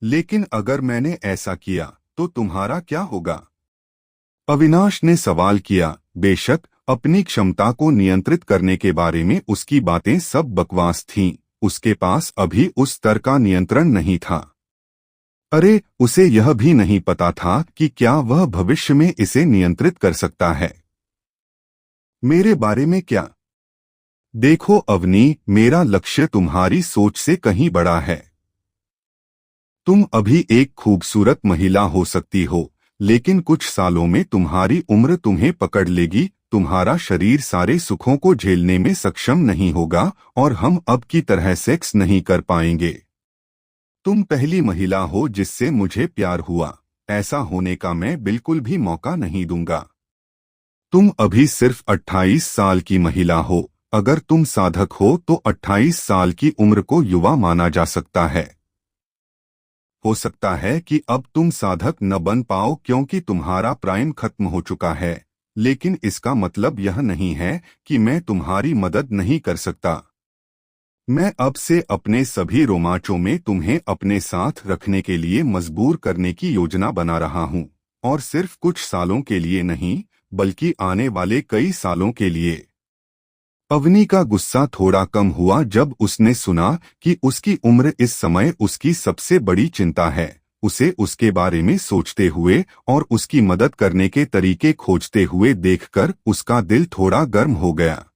लेकिन अगर मैंने ऐसा किया तो तुम्हारा क्या होगा? अविनाश ने सवाल किया। बेशक अपनी क्षमता को नियंत्रित करने के बारे में उसकी बातें सब बकवास थीं। उसके पास अभी उस स्तर का नियंत्रण नहीं था। अरे, उसे यह भी नहीं पता था कि क्या वह भविष्य में इसे नियंत्रित कर सकता है। मेरे बारे में क्या? देखो अवनी, मेरा लक्ष्य तुम्हारी सोच से कहीं बड़ा है। तुम अभी एक खूबसूरत महिला हो सकती हो, लेकिन कुछ सालों में तुम्हारी उम्र तुम्हें पकड़ लेगी, तुम्हारा शरीर सारे सुखों को झेलने में सक्षम नहीं होगा और हम अब की तरह सेक्स नहीं कर पाएंगे। तुम पहली महिला हो जिससे मुझे प्यार हुआ। ऐसा होने का मैं बिल्कुल भी मौका नहीं दूंगा। तुम अभी सिर्फ 28 साल की महिला हो। अगर तुम साधक हो तो 28 साल की उम्र को युवा माना जा सकता है। हो सकता है कि अब तुम साधक न बन पाओ क्योंकि तुम्हारा प्राइम खत्म हो चुका है, लेकिन इसका मतलब यह नहीं है कि मैं तुम्हारी मदद नहीं कर सकता। मैं अब से अपने सभी रोमांचों में तुम्हें अपने साथ रखने के लिए मजबूर करने की योजना बना रहा हूं, और सिर्फ कुछ सालों के लिए नहीं, बल्कि आने वाले कई सालों के लिए। अवनी का गुस्सा थोड़ा कम हुआ जब उसने सुना कि उसकी उम्र इस समय उसकी सबसे बड़ी चिंता है। उसे उसके बारे में सोचते हुए और उसकी मदद करने के तरीके खोजते हुए देखकर उसका दिल थोड़ा गर्म हो गया।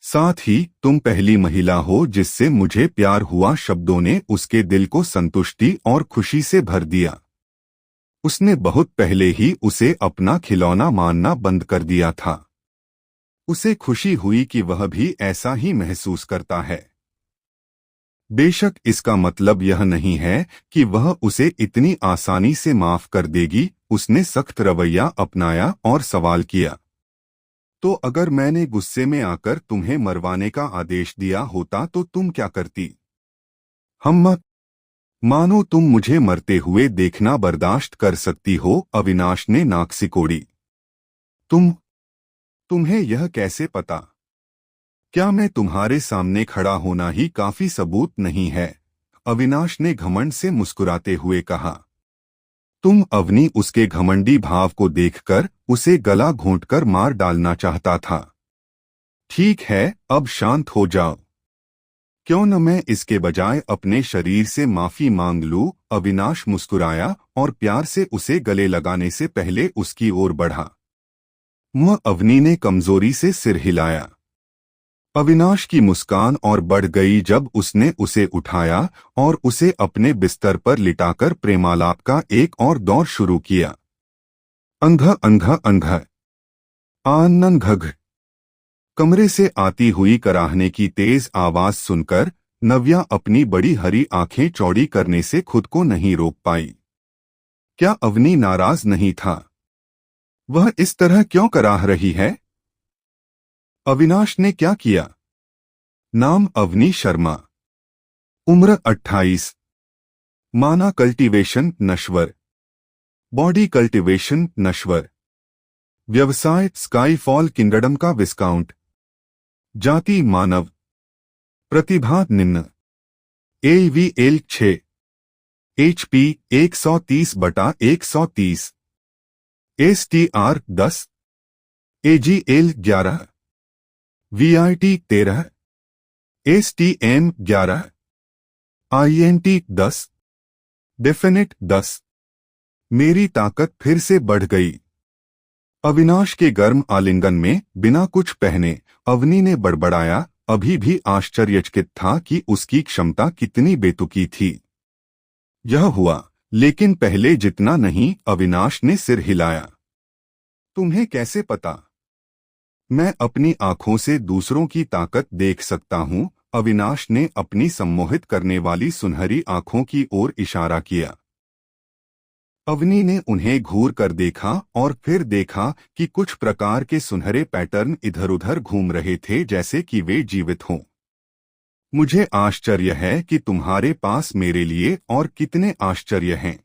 साथ ही तुम पहली महिला हो जिससे मुझे प्यार हुआ शब्दों ने उसके दिल को संतुष्टि और खुशी से भर दिया। उसने बहुत पहले ही उसे अपना खिलौना मानना बंद कर दिया था। उसे खुशी हुई कि वह भी ऐसा ही महसूस करता है। बेशक इसका मतलब यह नहीं है कि वह उसे इतनी आसानी से माफ कर देगी। उसने सख्त रवैया अपनाया और सवाल किया, तो अगर मैंने गुस्से में आकर तुम्हें मरवाने का आदेश दिया होता तो तुम क्या करती? हम मत मानो तुम मुझे मरते हुए देखना बर्दाश्त कर सकती हो। अविनाश ने नाक सिकोड़ी। तुम्हें यह कैसे पता? क्या मैं तुम्हारे सामने खड़ा होना ही काफी सबूत नहीं है? अविनाश ने घमंड से मुस्कुराते हुए कहा। अवनी उसके घमंडी भाव को देखकर उसे गला घोंटकर मार डालना चाहता था। ठीक है, अब शांत हो जाओ। क्यों न मैं इसके बजाय अपने शरीर से माफी मांग लूं? अविनाश मुस्कुराया और प्यार से उसे गले लगाने से पहले उसकी ओर बढ़ा। अवनी ने कमजोरी से सिर हिलाया। अविनाश की मुस्कान और बढ़ गई जब उसने उसे उठाया और उसे अपने बिस्तर पर लिटाकर प्रेमालाप का एक और दौर शुरू किया। अंघ अंघ अंघ आनन घघ। कमरे से आती हुई कराहने की तेज आवाज सुनकर नव्या अपनी बड़ी हरी आंखें चौड़ी करने से खुद को नहीं रोक पाई। क्या अवनी नाराज नहीं था? वह इस तरह क्यों कराह रही है? अविनाश ने क्या किया? नाम अवनी शर्मा। उम्र 28। माना कल्टीवेशन नश्वर। बॉडी कल्टीवेशन नश्वर। व्यवसाय स्काईफॉल किंगडम का विस्काउंट। जाति मानव। प्रतिभा निम्न। AVL 6। HP 130/130। STR 10। AGL 11। VIT 13। STM 11। INT 10। Definite 10। मेरी ताकत फिर से बढ़ गई। अविनाश के गर्म आलिंगन में बिना कुछ पहने अवनी ने बड़बड़ाया। अभी भी आश्चर्यचकित था कि उसकी क्षमता कितनी बेतुकी थी। यह हुआ, लेकिन पहले जितना नहीं। अविनाश ने सिर हिलाया। तुम्हें कैसे पता? मैं अपनी आंखों से दूसरों की ताकत देख सकता हूं। अविनाश ने अपनी सम्मोहित करने वाली सुनहरी आंखों की ओर इशारा किया। अवनी ने उन्हें घूर कर देखा और फिर देखा कि कुछ प्रकार के सुनहरे पैटर्न इधर-उधर घूम रहे थे जैसे कि वे जीवित हों। मुझे आश्चर्य है कि तुम्हारे पास मेरे लिए और कितने आश्चर्य हैं।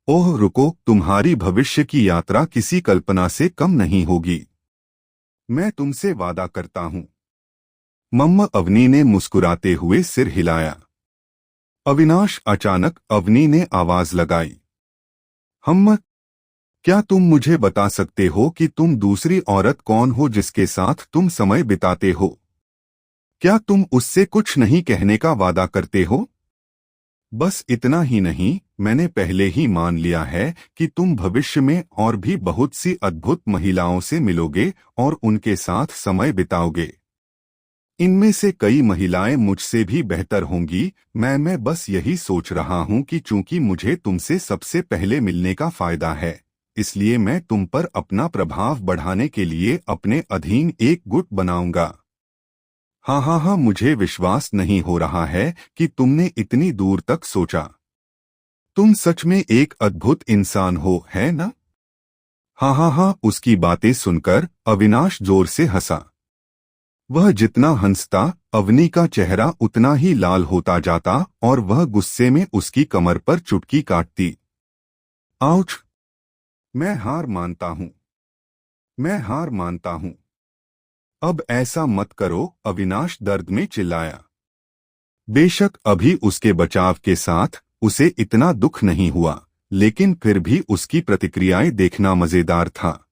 ओह रुको, तुम्हारी भविष्य की यात्रा किसी कल्पना से कम नहीं होगी। मैं तुमसे वादा करता हूं। अवनी ने मुस्कुराते हुए सिर हिलाया। अविनाश, अचानक अवनी ने आवाज लगाई। हम, क्या तुम मुझे बता सकते हो कि तुम दूसरी औरत कौन हो जिसके साथ तुम समय बिताते हो? क्या तुम उससे कुछ नहीं कहने का वादा करते हो? बस इतना ही नहीं, मैंने पहले ही मान लिया है कि तुम भविष्य में और भी बहुत सी अद्भुत महिलाओं से मिलोगे और उनके साथ समय बिताओगे। इनमें से कई महिलाएं मुझसे भी बेहतर होंगी। मैं बस यही सोच रहा हूं कि चूंकि मुझे तुमसे सबसे पहले मिलने का फायदा है, इसलिए मैं तुम पर अपना प्रभाव बढ़ाने के लिए अपने अधीन एक गुट बनाऊंगा। हाँ हाँ हाँ, मुझे विश्वास नहीं हो रहा है कि तुमने इतनी दूर तक सोचा। तुम सच में एक अद्भुत इंसान हो, है ना? हाँ हाँ हाँ, उसकी बातें सुनकर अविनाश जोर से हंसा। वह जितना हंसता, अवनी का चेहरा उतना ही लाल होता जाता और वह गुस्से में उसकी कमर पर चुटकी काटती। आउच! मैं हार मानता हूँ। मैं हार मानता हूँ। अब ऐसा मत करो, अविनाश दर्द में चिल्लाया। बेशक अभी उसके बचाव के साथ उसे इतना दुख नहीं हुआ, लेकिन फिर भी उसकी प्रतिक्रियाएं देखना मजेदार था।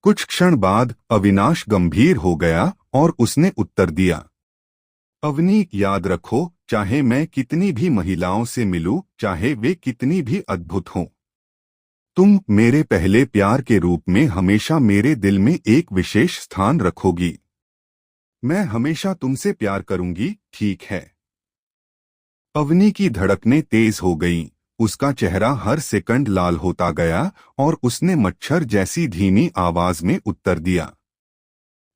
कुछ क्षण बाद अविनाश गंभीर हो गया और उसने उत्तर दिया। अवनी, याद रखो, चाहे मैं कितनी भी महिलाओं से मिलूं, चाहे वे कितनी भी अद्भुत हों, तुम मेरे पहले प्यार के रूप में हमेशा मेरे दिल में एक विशेष स्थान रखोगी। मैं हमेशा तुमसे प्यार करूंगी, ठीक है? अवनी की धड़कनें तेज हो गईं, उसका चेहरा हर सेकंड लाल होता गया और उसने मच्छर जैसी धीमी आवाज में उत्तर दिया।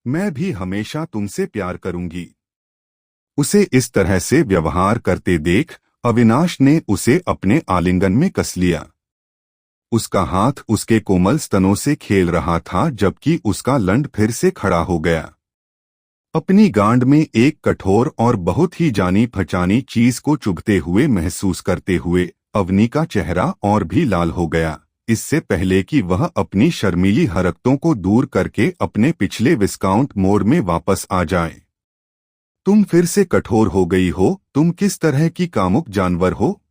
मैं भी हमेशा तुमसे प्यार करूंगी। उसे इस तरह से व्यवहार करते देख अविनाश ने उसे अपने आलिंगन में कस लिया। उसका हाथ उसके कोमल स्तनों से खेल रहा था जबकि उसका लंड फिर से खड़ा हो गया। अपनी गांड में एक कठोर और बहुत ही जानी पहचानी चीज को चुभते हुए महसूस करते हुए अवनी का चेहरा और भी लाल हो गया, इससे पहले कि वह अपनी शर्मीली हरकतों को दूर करके अपने पिछले विस्काउंट मोड में वापस आ जाए। तुम फिर से कठोर हो गई हो। तुम किस तरह की कामुक जानवर हो?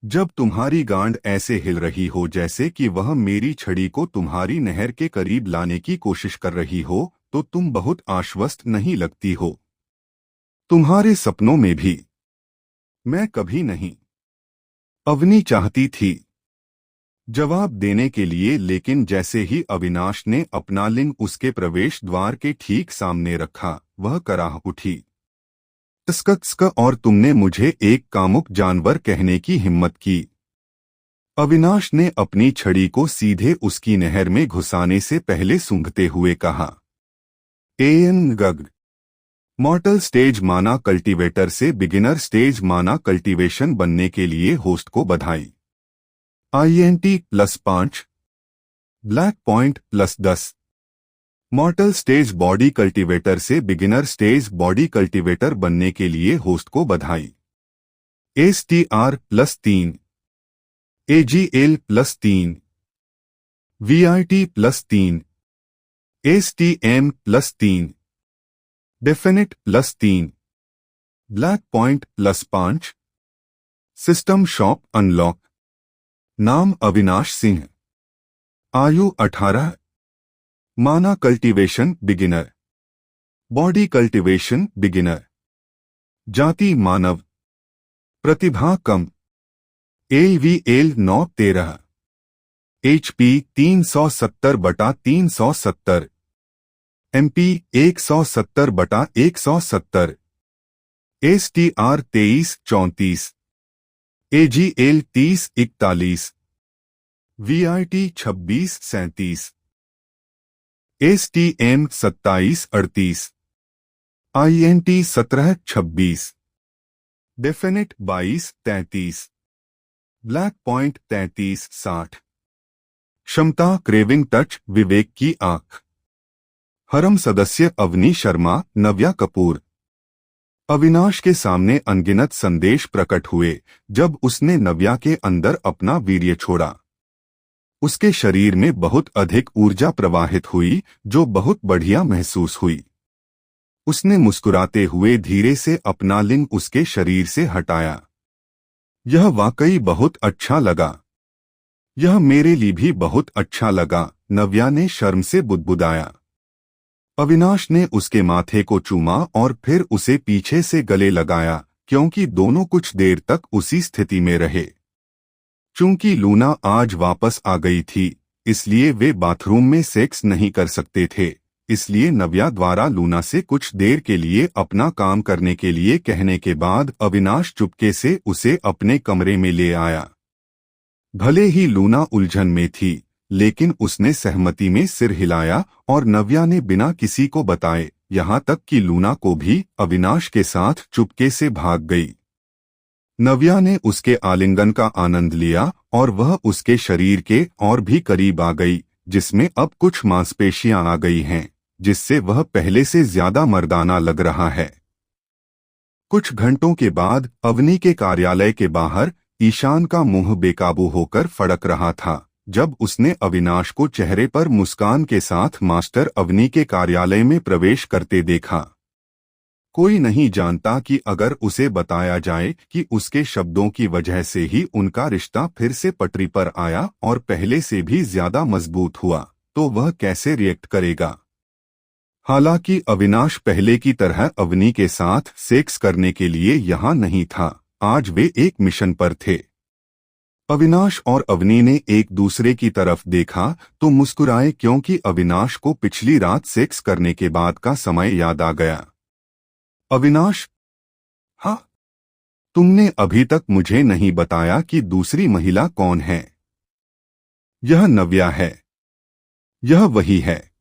जब तुम्हारी गांड ऐसे हिल रही हो जैसे कि वह मेरी छड़ी को तुम्हारी नहर के करीब लाने की कोशिश कर रही हो, तो तुम बहुत आश्वस्त नहीं लगती हो। तुम्हारे सपनों में भी। मैं कभी नहीं। अवनी चाहती थी जवाब देने के लिए, लेकिन जैसे ही अविनाश ने अपना लिंग उसके प्रवेश द्वार के ठीक सामने रखा, वह कराह उठी। स्क और तुमने मुझे एक कामुक जानवर कहने की हिम्मत की? अविनाश ने अपनी छड़ी को सीधे उसकी नहर में घुसाने से पहले सूंघते हुए कहा। एएन गग। मॉर्टल स्टेज माना कल्टीवेटर से बिगिनर स्टेज माना कल्टीवेशन बनने के लिए होस्ट को बधाई। INT +5, black point +10। मॉर्टल stage body cultivator से बिगिनर स्टेज बॉडी कल्टीवेटर बनने के लिए होस्ट को बधाई। STR +3, AGL +3, VIT +3, STM +3, definite +3, black point +5। System shop unlock. नाम अविनाश सिंह। आयु 18। माना cultivation beginner. Body cultivation beginner. जाति मानव। प्रतिभा कम। AVL 913। HP 370/370। MP 170/170। STR 2334। AGL 3041। VIT 2637। STM 2738। INT 1726। Definite 2233। Black point 3360। क्षमता क्रेविंग टच विवेक की आंख। हरम सदस्य अवनी शर्मा, नव्या कपूर। अविनाश के सामने अनगिनत संदेश प्रकट हुए जब उसने नव्या के अंदर अपना वीर्य छोड़ा। उसके शरीर में बहुत अधिक ऊर्जा प्रवाहित हुई जो बहुत बढ़िया महसूस हुई। उसने मुस्कुराते हुए धीरे से अपना लिंग उसके शरीर से हटाया। यह वाकई बहुत अच्छा लगा। यह मेरे लिए भी बहुत अच्छा लगा, नव्या ने शर्म से बुदबुदाया। अविनाश ने उसके माथे को चूमा और फिर उसे पीछे से गले लगाया, क्योंकि दोनों कुछ देर तक उसी स्थिति में रहे। चूंकि लूना आज वापस आ गई थी, इसलिए वे बाथरूम में सेक्स नहीं कर सकते थे। इसलिए नव्या द्वारा लूना से कुछ देर के लिए अपना काम करने के लिए कहने के बाद अविनाश चुपके से उसे अपने कमरे में ले आया। भले ही लूना उलझन में थी, लेकिन उसने सहमति में सिर हिलाया और नव्या ने बिना किसी को बताए, यहाँ तक कि लूना को भी, अविनाश के साथ चुपके से भाग गई। नव्या ने उसके आलिंगन का आनंद लिया और वह उसके शरीर के और भी करीब आ गई, जिसमें अब कुछ मांसपेशियां आ गई हैं, जिससे वह पहले से ज्यादा मर्दाना लग रहा है। कुछ घंटों के बाद अवनी के कार्यालय के बाहर ईशान का मुंह बेकाबू होकर फड़क रहा था, जब उसने अविनाश को चेहरे पर मुस्कान के साथ मास्टर अवनी के कार्यालय में प्रवेश करते देखा। कोई नहीं जानता कि अगर उसे बताया जाए कि उसके शब्दों की वजह से ही उनका रिश्ता फिर से पटरी पर आया और पहले से भी ज्यादा मजबूत हुआ, तो वह कैसे रिएक्ट करेगा। हालांकि अविनाश पहले की तरह अवनी के साथ सेक्स करने के लिए यहाँ नहीं था, आज वे एक मिशन पर थे। अविनाश और अवनी ने एक दूसरे की तरफ देखा तो मुस्कुराए, क्योंकि अविनाश को पिछली रात सेक्स करने के बाद का समय याद आ गया। अविनाश, हाँ, तुमने अभी तक मुझे नहीं बताया कि दूसरी महिला कौन है। यह नव्या है। यह वही है।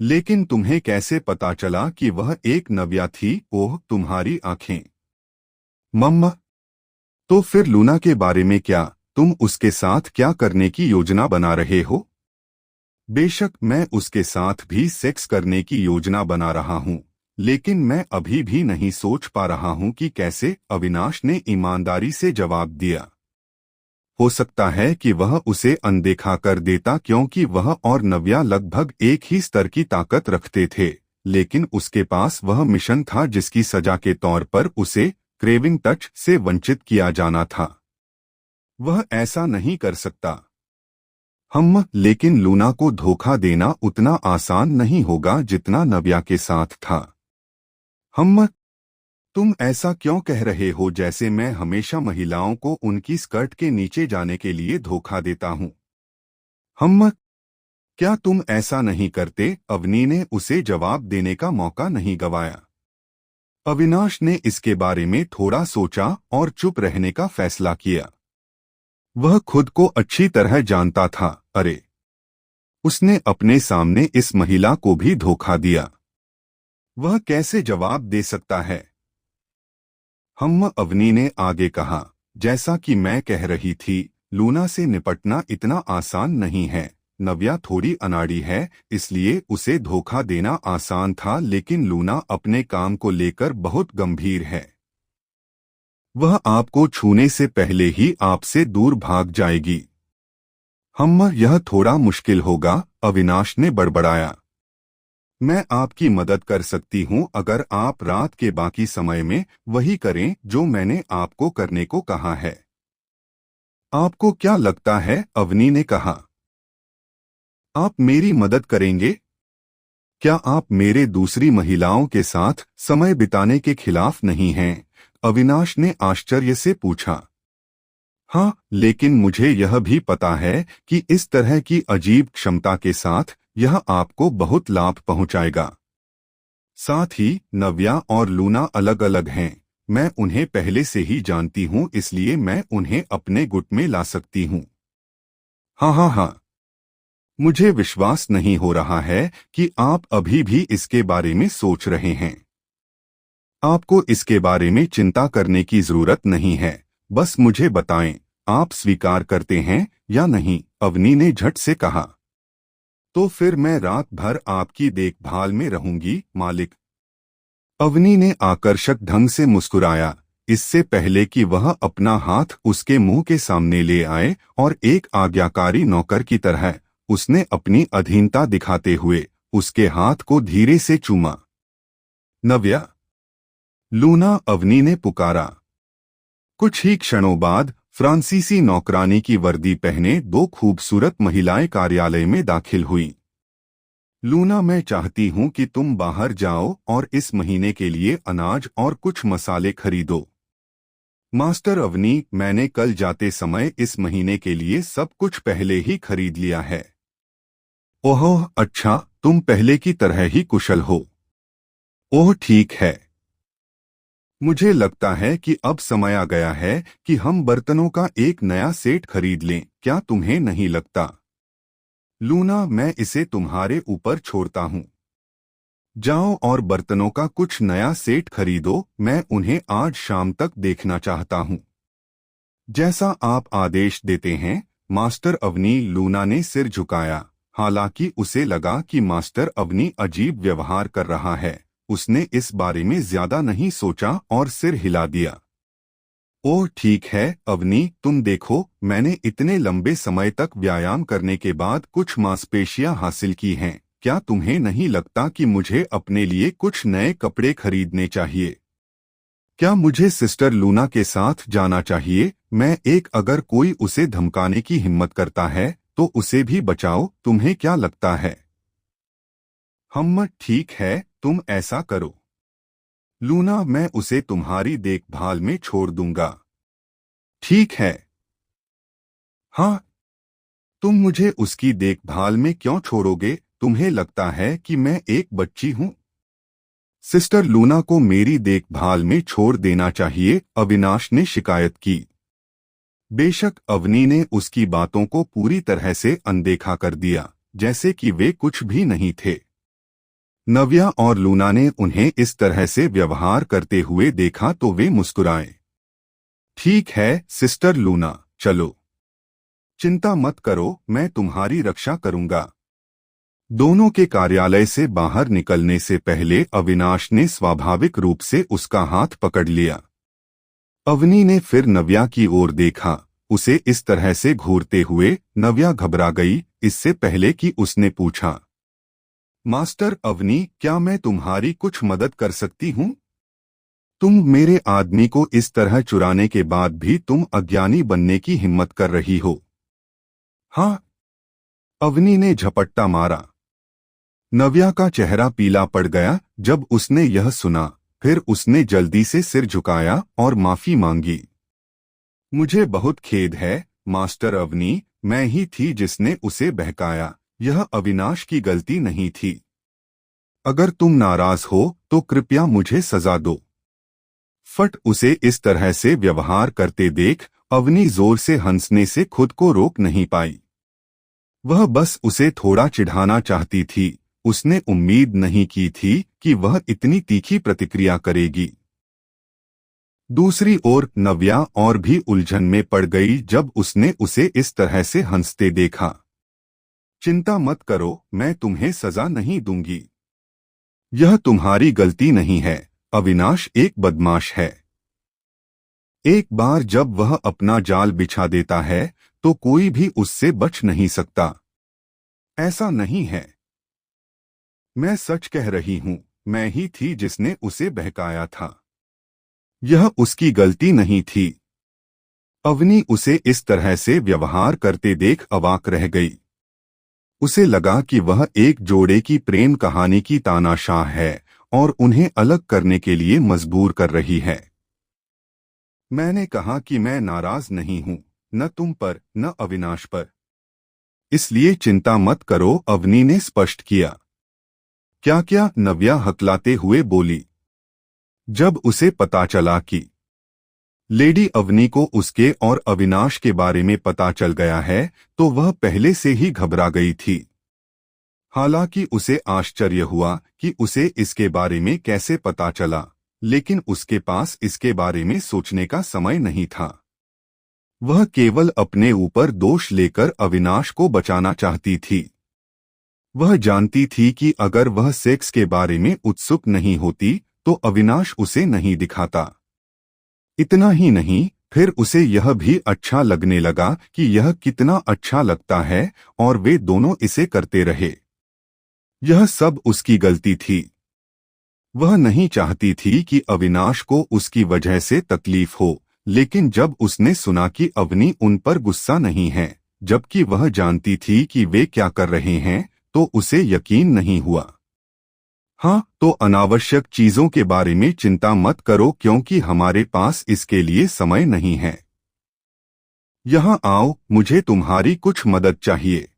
लेकिन तुम्हें कैसे पता चला कि वह एक नव्या थी? ओह, तुम्हारी आंखें। मम्मा, तो फिर लूना के बारे में क्या? तुम उसके साथ क्या करने की योजना बना रहे हो? बेशक मैं उसके साथ भी सेक्स करने की योजना बना रहा हूं, लेकिन मैं अभी भी नहीं सोच पा रहा हूं कि कैसे। अविनाश ने ईमानदारी से जवाब दिया। हो सकता है कि वह उसे अनदेखा कर देता, क्योंकि वह और नव्या लगभग एक ही स्तर की ताकत रखते थे, लेकिन उसके पास वह मिशन था जिसकी सजा के तौर पर उसे क्रेविंग टच से वंचित किया जाना था। वह ऐसा नहीं कर सकता। लेकिन लूना को धोखा देना उतना आसान नहीं होगा जितना नव्या के साथ था। तुम ऐसा क्यों कह रहे हो जैसे मैं हमेशा महिलाओं को उनकी स्कर्ट के नीचे जाने के लिए धोखा देता हूं? क्या तुम ऐसा नहीं करते? अवनी ने उसे जवाब देने का मौका नहीं गंवाया। अविनाश ने इसके बारे में थोड़ा सोचा और चुप रहने का फैसला किया। वह खुद को अच्छी तरह जानता था। अरे, उसने अपने सामने इस महिला को भी धोखा दिया। वह कैसे जवाब दे सकता है? अवनी ने आगे कहा, जैसा कि मैं कह रही थी, लूना से निपटना इतना आसान नहीं है। नव्या थोड़ी अनाड़ी है, इसलिए उसे धोखा देना आसान था, लेकिन लूना अपने काम को लेकर बहुत गंभीर है। वह आपको छूने से पहले ही आपसे दूर भाग जाएगी। यह थोड़ा मुश्किल होगा, अविनाश ने बड़बड़ाया। मैं आपकी मदद कर सकती हूं अगर आप रात के बाकी समय में वही करें जो मैंने आपको करने को कहा है। आपको क्या लगता है? अवनी ने कहा। आप मेरी मदद करेंगे? क्या आप मेरे दूसरी महिलाओं के साथ समय बिताने के खिलाफ नहीं हैं? अविनाश ने आश्चर्य से पूछा। हाँ, लेकिन मुझे यह भी पता है कि इस तरह की अजीब क्षमता के साथ यह आपको बहुत लाभ पहुंचाएगा। साथ ही नव्या और लूना अलग अलग हैं। मैं उन्हें पहले से ही जानती हूं, इसलिए मैं उन्हें अपने गुट में ला सकती हूं। हाँ, मुझे विश्वास नहीं हो रहा है कि आप अभी भी इसके बारे में सोच रहे हैं। आपको इसके बारे में चिंता करने की जरूरत नहीं है, बस मुझे बताएं, आप स्वीकार करते हैं या नहीं? अवनी ने झट से कहा। तो फिर मैं रात भर आपकी देखभाल में रहूंगी, मालिक। अवनी ने आकर्षक ढंग से मुस्कुराया, इससे पहले कि वह अपना हाथ उसके मुंह के सामने ले आए, और एक आज्ञाकारी नौकर की तरह उसने अपनी अधीनता दिखाते हुए उसके हाथ को धीरे से चूमा। नव्या, लूना, अवनी ने पुकारा। कुछ ही क्षणों बाद फ्रांसीसी नौकरानी की वर्दी पहने दो खूबसूरत महिलाएं कार्यालय में दाखिल हुई। लूना, मैं चाहती हूं कि तुम बाहर जाओ और इस महीने के लिए अनाज और कुछ मसाले खरीदो। मास्टर अवनी, मैंने कल जाते समय इस महीने के लिए सब कुछ पहले ही खरीद लिया है। ओह अच्छा, तुम पहले की तरह ही कुशल हो। ओह ठीक है। मुझे लगता है कि अब समय आ गया है कि हम बर्तनों का एक नया सेट खरीद लें, क्या तुम्हें नहीं लगता? लूना, मैं इसे तुम्हारे ऊपर छोड़ता हूँ। जाओ और बर्तनों का कुछ नया सेट खरीदो, मैं उन्हें आज शाम तक देखना चाहता हूँ। जैसा आप आदेश देते हैं मास्टर अवनी। लूना ने सिर झुकाया। हालांकि उसे लगा कि मास्टर अवनी अजीब व्यवहार कर रहा है, उसने इस बारे में ज्यादा नहीं सोचा और सिर हिला दिया। ओह ठीक है अवनी, तुम देखो, मैंने इतने लंबे समय तक व्यायाम करने के बाद कुछ मांसपेशियां हासिल की हैं। क्या तुम्हें नहीं लगता कि मुझे अपने लिए कुछ नए कपड़े खरीदने चाहिए? क्या मुझे सिस्टर लूना के साथ जाना चाहिए? अगर कोई उसे धमकाने की हिम्मत करता है तो उसे भी बचाओ, तुम्हें क्या लगता है? ठीक है, तुम ऐसा करो। लूना, मैं उसे तुम्हारी देखभाल में छोड़ दूंगा। ठीक है। हाँ, तुम मुझे उसकी देखभाल में क्यों छोड़ोगे? तुम्हें लगता है कि मैं एक बच्ची हूँ? सिस्टर लूना को मेरी देखभाल में छोड़ देना चाहिए, अविनाश ने शिकायत की। बेशक अवनी ने उसकी बातों को पूरी तरह से अनदेखा कर दिया, जैसे कि वे कुछ भी नहीं थे। नव्या और लूना ने उन्हें इस तरह से व्यवहार करते हुए देखा तो वे मुस्कुराए। ठीक है सिस्टर लूना, चलो। चिंता मत करो, मैं तुम्हारी रक्षा करूंगा। दोनों के कार्यालय से बाहर निकलने से पहले अविनाश ने स्वाभाविक रूप से उसका हाथ पकड़ लिया। अवनी ने फिर नव्या की ओर देखा। उसे इस तरह से घूरते हुए नव्या घबरा गई, इससे पहले कि उसने पूछा, मास्टर अवनी, क्या मैं तुम्हारी कुछ मदद कर सकती हूँ? तुम मेरे आदमी को इस तरह चुराने के बाद भी तुम अज्ञानी बनने की हिम्मत कर रही हो। हाँ, अवनी ने झपट्टा मारा। नव्या का चेहरा पीला पड़ गया जब उसने यह सुना। फिर उसने जल्दी से सिर झुकाया और माफी मांगी। मुझे बहुत खेद है मास्टर अवनी, मैं ही थी जिसने उसे बहकाया, यह अविनाश की गलती नहीं थी। अगर तुम नाराज हो तो कृपया मुझे सजा दो। फट उसे इस तरह से व्यवहार करते देख अवनी जोर से हंसने से खुद को रोक नहीं पाई। वह बस उसे थोड़ा चिढ़ाना चाहती थी, उसने उम्मीद नहीं की थी कि वह इतनी तीखी प्रतिक्रिया करेगी। दूसरी ओर नव्या और भी उलझन में पड़ गई जब उसने उसे इस तरह से हंसते देखा। चिंता मत करो, मैं तुम्हें सजा नहीं दूंगी। यह तुम्हारी गलती नहीं है, अविनाश एक बदमाश है। एक बार जब वह अपना जाल बिछा देता है तो कोई भी उससे बच नहीं सकता। ऐसा नहीं है। मैं सच कह रही हूं, मैं ही थी जिसने उसे बहकाया था। यह उसकी गलती नहीं थी। अवनी उसे इस तरह से व्यवहार करते देख अवाक रह गई। उसे लगा कि वह एक जोड़े की प्रेम कहानी की तानाशाह है और उन्हें अलग करने के लिए मजबूर कर रही है। मैंने कहा कि मैं नाराज नहीं हूं, न तुम पर न अविनाश पर। इसलिए चिंता मत करो, अवनी ने स्पष्ट किया। क्या क्या? नव्या हकलाते हुए बोली। जब उसे पता चला कि लेडी अवनी को उसके और अविनाश के बारे में पता चल गया है तो वह पहले से ही घबरा गई थी। हालांकि उसे आश्चर्य हुआ कि उसे इसके बारे में कैसे पता चला, लेकिन उसके पास इसके बारे में सोचने का समय नहीं था। वह केवल अपने ऊपर दोष लेकर अविनाश को बचाना चाहती थी। वह जानती थी कि अगर वह सेक्स के बारे में उत्सुक नहीं होती तो अविनाश उसे नहीं दिखाता। इतना ही नहीं, फिर उसे यह भी अच्छा लगने लगा कि यह कितना अच्छा लगता है और वे दोनों इसे करते रहे। यह सब उसकी गलती थी। वह नहीं चाहती थी कि अविनाश को उसकी वजह से तकलीफ हो, लेकिन जब उसने सुना कि अवनी उन पर गुस्सा नहीं है, जबकि वह जानती थी कि वे क्या कर रहे हैं, तो उसे यकीन नहीं हुआ। हाँ, तो अनावश्यक चीजों के बारे में चिंता मत करो क्योंकि हमारे पास इसके लिए समय नहीं है। यहाँ आओ, मुझे तुम्हारी कुछ मदद चाहिए।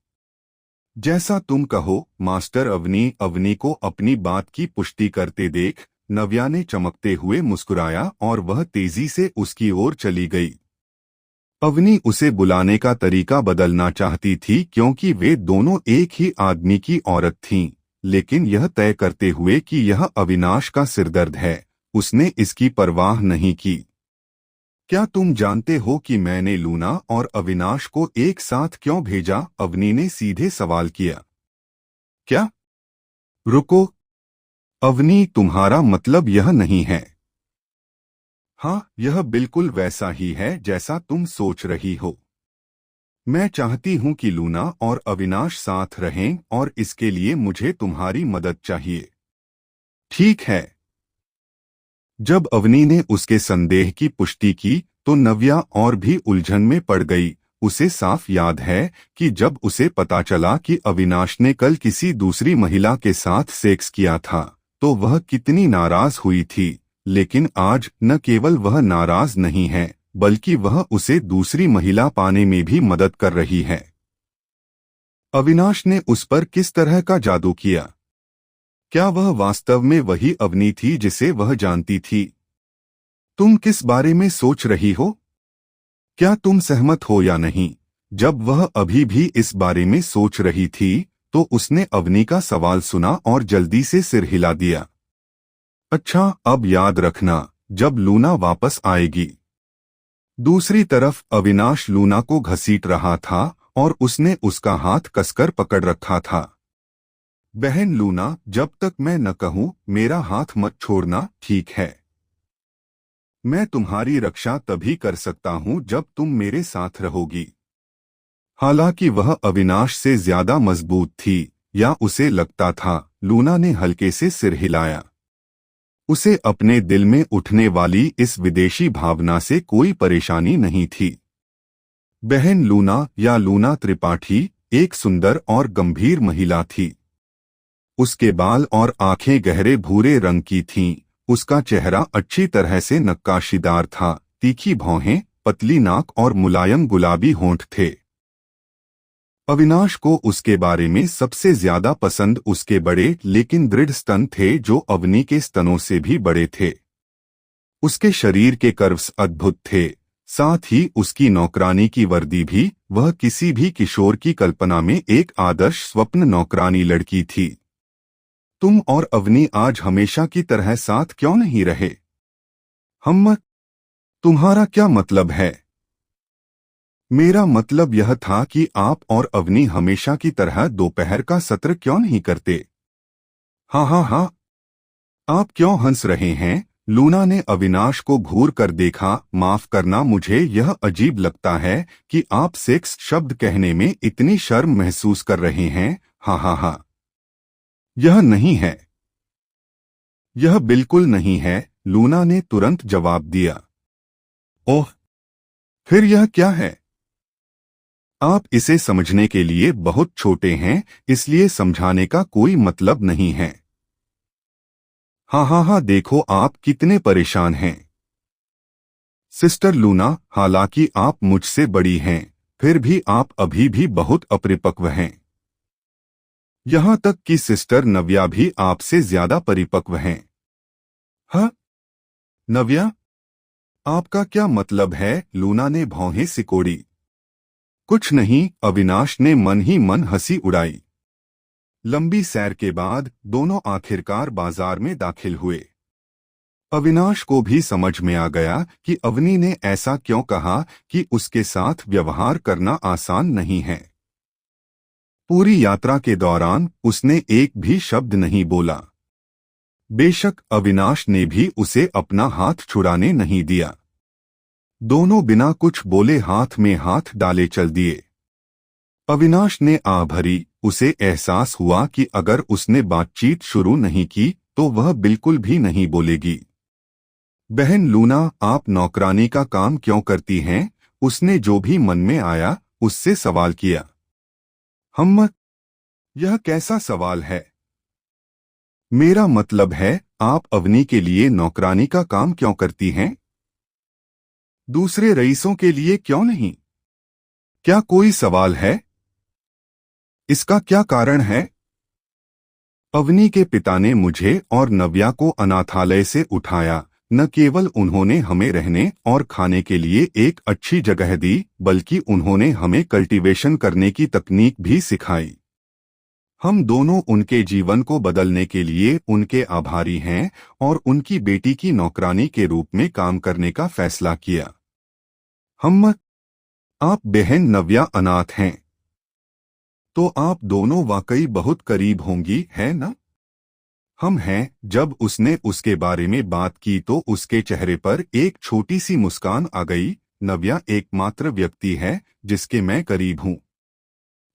जैसा तुम कहो मास्टर। अवनी को अपनी बात की पुष्टि करते देख नव्या ने चमकते हुए मुस्कुराया और वह तेजी से उसकी ओर चली गई। अवनी उसे बुलाने का तरीका बदलना चाहती थी क्योंकि वे दोनों एक ही आदमी की औरत थीं, लेकिन यह तय करते हुए कि यह अविनाश का सिरदर्द है, उसने इसकी परवाह नहीं की। क्या तुम जानते हो कि मैंने लूना और अविनाश को एक साथ क्यों भेजा? अवनी ने सीधे सवाल किया। क्या? रुको अवनी, तुम्हारा मतलब यह नहीं है। हाँ, यह बिल्कुल वैसा ही है जैसा तुम सोच रही हो। मैं चाहती हूं कि लूना और अविनाश साथ रहें और इसके लिए मुझे तुम्हारी मदद चाहिए। ठीक है। जब अवनी ने उसके संदेह की पुष्टि की तो नव्या और भी उलझन में पड़ गई। उसे साफ याद है कि जब उसे पता चला कि अविनाश ने कल किसी दूसरी महिला के साथ सेक्स किया था तो वह कितनी नाराज हुई थी, लेकिन आज न केवल वह नाराज नहीं है बल्कि वह उसे दूसरी महिला पाने में भी मदद कर रही है। अविनाश ने उस पर किस तरह का जादू किया? क्या वह वास्तव में वही अवनी थी जिसे वह जानती थी? तुम किस बारे में सोच रही हो? क्या तुम सहमत हो या नहीं? जब वह अभी भी इस बारे में सोच रही थी तो उसने अवनी का सवाल सुना और जल्दी से सिर हिला दिया। अच्छा, अब याद रखना, जब लूना वापस आएगी। दूसरी तरफ अविनाश लूना को घसीट रहा था और उसने उसका हाथ कसकर पकड़ रखा था। बहन लूना, जब तक मैं न कहूं मेरा हाथ मत छोड़ना, ठीक है? मैं तुम्हारी रक्षा तभी कर सकता हूं जब तुम मेरे साथ रहोगी। हालांकि वह अविनाश से ज्यादा मजबूत थी, या उसे लगता था। लूना ने हल्के से सिर हिलाया। उसे अपने दिल में उठने वाली इस विदेशी भावना से कोई परेशानी नहीं थी। बहन लूना या लूना त्रिपाठी एक सुंदर और गंभीर महिला थी। उसके बाल और आंखें गहरे भूरे रंग की थीं। उसका चेहरा अच्छी तरह से नक्काशीदार था। तीखी भौहें, पतली नाक और मुलायम गुलाबी होंठ थे। अविनाश को उसके बारे में सबसे ज्यादा पसंद उसके बड़े लेकिन दृढ़ स्तन थे जो अवनी के स्तनों से भी बड़े थे। उसके शरीर के कर्व्स अद्भुत थे, साथ ही उसकी नौकरानी की वर्दी भी। वह किसी भी किशोर की कल्पना में एक आदर्श स्वप्न नौकरानी लड़की थी। तुम और अवनी आज हमेशा की तरह साथ क्यों नहीं रहे? हम? तुम्हारा क्या मतलब है? मेरा मतलब यह था कि आप और अवनी हमेशा की तरह दोपहर का सत्र क्यों नहीं करते? हाँ हाँ हाँ। आप क्यों हंस रहे हैं? लूना ने अविनाश को घूर कर देखा। माफ करना, मुझे यह अजीब लगता है कि आप सेक्स शब्द कहने में इतनी शर्म महसूस कर रहे हैं। हाँ हाँ हाँ। यह नहीं है। यह बिल्कुल नहीं है, लूना ने तुरंत जवाब दिया। ओह, फिर यह क्या है? आप इसे समझने के लिए बहुत छोटे हैं, इसलिए समझाने का कोई मतलब नहीं है। हाँ हाँ हाँ, देखो आप कितने परेशान हैं। सिस्टर लूना, हालांकि आप मुझसे बड़ी हैं, फिर भी आप अभी भी बहुत अपरिपक्व हैं। यहाँ तक कि सिस्टर नव्या भी आपसे ज्यादा परिपक्व हैं। हाँ? नव्या? आपका क्या मतलब है? लूना ने भौहें सिकोड़ी। कुछ नहीं, अविनाश ने मन ही मन हंसी उड़ाई। लंबी सैर के बाद दोनों आखिरकार बाजार में दाखिल हुए। अविनाश को भी समझ में आ गया कि अवनी ने ऐसा क्यों कहा कि उसके साथ व्यवहार करना आसान नहीं है। पूरी यात्रा के दौरान उसने एक भी शब्द नहीं बोला। बेशक अविनाश ने भी उसे अपना हाथ छुड़ाने नहीं दिया। दोनों बिना कुछ बोले हाथ में हाथ डाले चल दिए। अविनाश ने आह भरी। उसे एहसास हुआ कि अगर उसने बातचीत शुरू नहीं की तो वह बिल्कुल भी नहीं बोलेगी। बहन लूना, आप नौकरानी का काम क्यों करती हैं? उसने जो भी मन में आया उससे सवाल किया। हम, यह कैसा सवाल है? मेरा मतलब है, आप अवनी के लिए नौकरानी का काम क्यों करती हैं? दूसरे रईसों के लिए क्यों नहीं? क्या कोई सवाल है? इसका क्या कारण है? अवनी के पिता ने मुझे और नव्या को अनाथालय से उठाया। न केवल उन्होंने हमें रहने और खाने के लिए एक अच्छी जगह दी, बल्कि उन्होंने हमें कल्टीवेशन करने की तकनीक भी सिखाई। हम दोनों उनके जीवन को बदलने के लिए उनके आभारी हैं और उनकी बेटी की नौकरानी के रूप में काम करने का फैसला किया। हम, आप बहन नव्या अनाथ हैं, तो आप दोनों वाकई बहुत करीब होंगी, है ना? हम हैं। जब उसने उसके बारे में बात की तो उसके चेहरे पर एक छोटी सी मुस्कान आ गई। नव्या एकमात्र व्यक्ति है जिसके मैं करीब हूँ।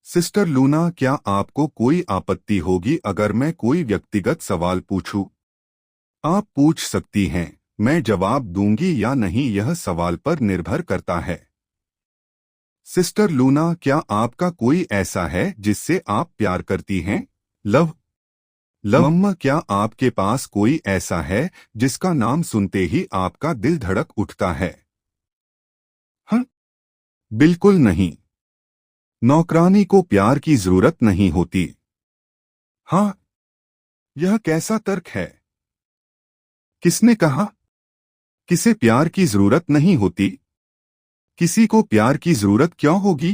सिस्टर लूना, क्या आपको कोई आपत्ति होगी अगर मैं कोई व्यक्तिगत सवाल पूछूं? आप पूछ सकती हैं। मैं जवाब दूंगी या नहीं यह सवाल पर निर्भर करता है। सिस्टर लूना, क्या आपका कोई ऐसा है जिससे आप प्यार करती हैं? लव। मम्मा, क्या आपके पास कोई ऐसा है जिसका नाम सुनते ही आपका दिल धड़क उठता है? हाँ, बिल्कुल नहीं। नौकरानी को प्यार की जरूरत नहीं होती। हाँ, यह कैसा तर्क है? किसने कहा? किसे प्यार की जरूरत नहीं होती? किसी को प्यार की जरूरत क्यों होगी?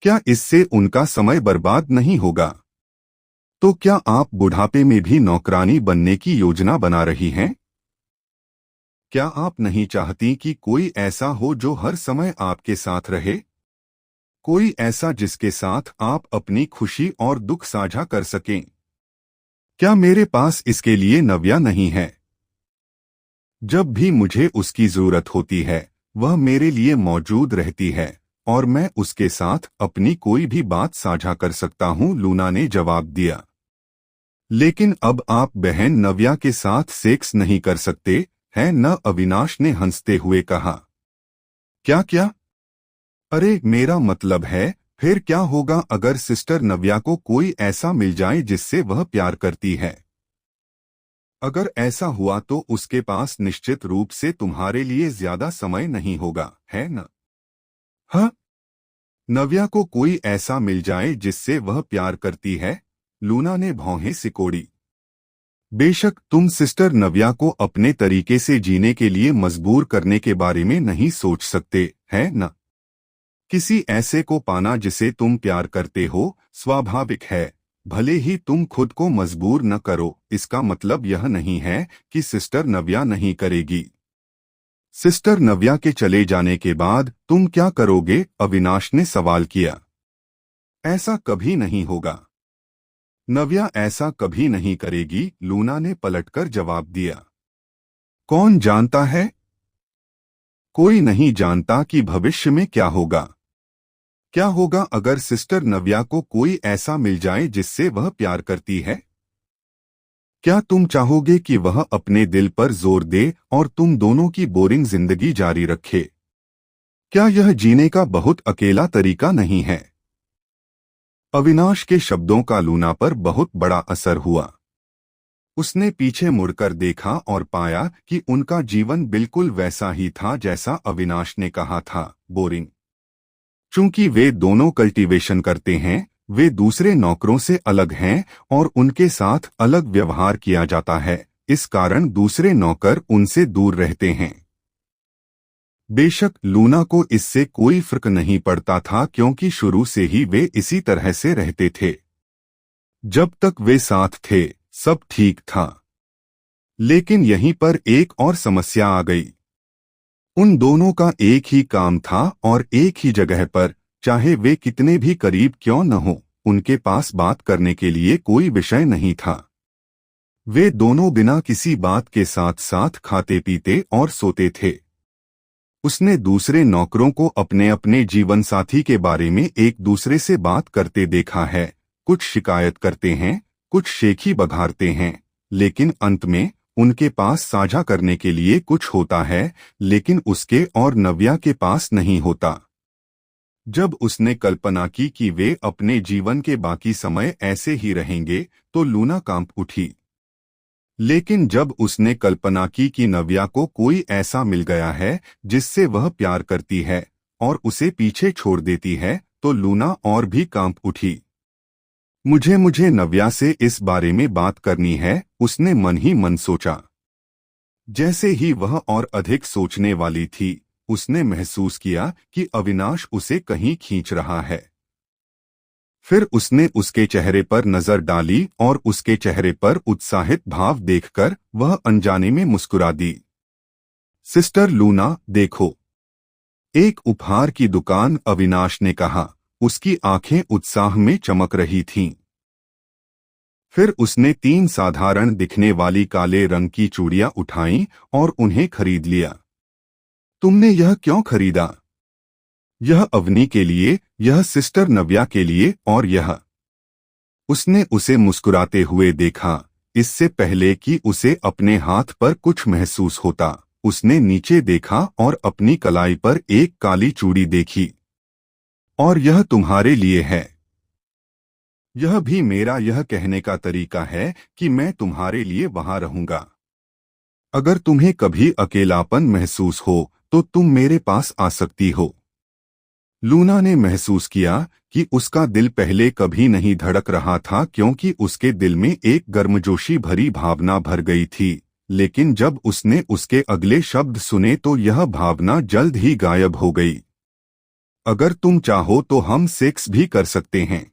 क्या इससे उनका समय बर्बाद नहीं होगा? तो क्या आप बुढ़ापे में भी नौकरानी बनने की योजना बना रही हैं? क्या आप नहीं चाहती कि कोई ऐसा हो जो हर समय आपके साथ रहे? कोई ऐसा जिसके साथ आप अपनी खुशी और दुख साझा कर सकें? क्या मेरे पास इसके लिए नव्या नहीं है? जब भी मुझे उसकी जरूरत होती है वह मेरे लिए मौजूद रहती है और मैं उसके साथ अपनी कोई भी बात साझा कर सकता हूं, लूना ने जवाब दिया। लेकिन अब आप बहन नव्या के साथ सेक्स नहीं कर सकते हैं न? अविनाश ने हंसते हुए कहा। क्या क्या? अरे, मेरा मतलब है, फिर क्या होगा अगर सिस्टर नव्या को कोई ऐसा मिल जाए जिससे वह प्यार करती है? अगर ऐसा हुआ तो उसके पास निश्चित रूप से तुम्हारे लिए ज्यादा समय नहीं होगा, है न? हाँ, नव्या को कोई ऐसा मिल जाए जिससे वह प्यार करती है? लूना ने भौहें सिकोड़ी। बेशक तुम सिस्टर नव्या को अपने तरीके से जीने के लिए मजबूर करने के बारे में नहीं सोच सकते, है न? किसी ऐसे को पाना जिसे तुम प्यार करते हो स्वाभाविक है, भले ही तुम खुद को मजबूर न करो। इसका मतलब यह नहीं है कि सिस्टर नव्या नहीं करेगी। सिस्टर नव्या के चले जाने के बाद तुम क्या करोगे? अविनाश ने सवाल किया। ऐसा कभी नहीं होगा। नव्या ऐसा कभी नहीं करेगी, लूना ने पलटकर जवाब दिया। कौन जानता है? कोई नहीं जानता कि भविष्य में क्या होगा। क्या होगा अगर सिस्टर नव्या को कोई ऐसा मिल जाए जिससे वह प्यार करती है? क्या तुम चाहोगे कि वह अपने दिल पर जोर दे और तुम दोनों की बोरिंग जिंदगी जारी रखे? क्या यह जीने का बहुत अकेला तरीका नहीं है? अविनाश के शब्दों का लूना पर बहुत बड़ा असर हुआ। उसने पीछे मुड़कर देखा और पाया कि उनका जीवन बिल्कुल वैसा ही था जैसा अविनाश ने कहा था, बोरिंग। चूंकि वे दोनों कल्टीवेशन करते हैं, वे दूसरे नौकरों से अलग हैं और उनके साथ अलग व्यवहार किया जाता है, इस कारण दूसरे नौकर उनसे दूर रहते हैं। बेशक लूना को इससे कोई फर्क नहीं पड़ता था क्योंकि शुरू से ही वे इसी तरह से रहते थे। जब तक वे साथ थे सब ठीक था। लेकिन यहीं पर एक और समस्या आ गई। उन दोनों का एक ही काम था और एक ही जगह पर, चाहे वे कितने भी करीब क्यों न हो, उनके पास बात करने के लिए कोई विषय नहीं था। वे दोनों बिना किसी बात के साथ साथ खाते पीते और सोते थे। उसने दूसरे नौकरों को अपने अपने जीवन साथी के बारे में एक दूसरे से बात करते देखा है। कुछ शिकायत करते हैं, कुछ शेखी बघारते हैं, लेकिन अंत में उनके पास साझा करने के लिए कुछ होता है, लेकिन उसके और नव्या के पास नहीं होता। जब उसने कल्पना की कि वे अपने जीवन के बाकी समय ऐसे ही रहेंगे, तो लूना कांप उठी। लेकिन जब उसने कल्पना की कि नव्या को कोई ऐसा मिल गया है जिससे वह प्यार करती है और उसे पीछे छोड़ देती है, तो लूना और भी कांप उठी। मुझे नव्या से इस बारे में बात करनी है, उसने मन ही मन सोचा। जैसे ही वह और अधिक सोचने वाली थी, उसने महसूस किया कि अविनाश उसे कहीं खींच रहा है। फिर उसने उसके चेहरे पर नजर डाली और उसके चेहरे पर उत्साहित भाव देखकर वह अनजाने में मुस्कुरा दी। सिस्टर लूना, देखो। एक उपहार की दुकान, अविनाश ने कहा। उसकी आंखें उत्साह में चमक रही थीं। फिर उसने 3 साधारण दिखने वाली काले रंग की चूड़ियां उठाईं और उन्हें खरीद लिया। तुमने यह क्यों खरीदा? यह अवनी के लिए, यह सिस्टर नव्या के लिए और यह। उसने उसे मुस्कुराते हुए देखा। इससे पहले कि उसे अपने हाथ पर कुछ महसूस होता, उसने नीचे देखा और अपनी कलाई पर एक काली चूड़ी देखी। और यह तुम्हारे लिए है। यह भी मेरा यह कहने का तरीका है कि मैं तुम्हारे लिए वहां रहूंगा। अगर तुम्हें कभी अकेलापन महसूस हो तो तुम मेरे पास आ सकती हो। लूना ने महसूस किया कि उसका दिल पहले कभी नहीं धड़क रहा था, क्योंकि उसके दिल में एक गर्मजोशी भरी भावना भर गई थी। लेकिन जब उसने उसके अगले शब्द सुने तो यह भावना जल्द ही गायब हो गई। अगर तुम चाहो तो हम सेक्स भी कर सकते हैं।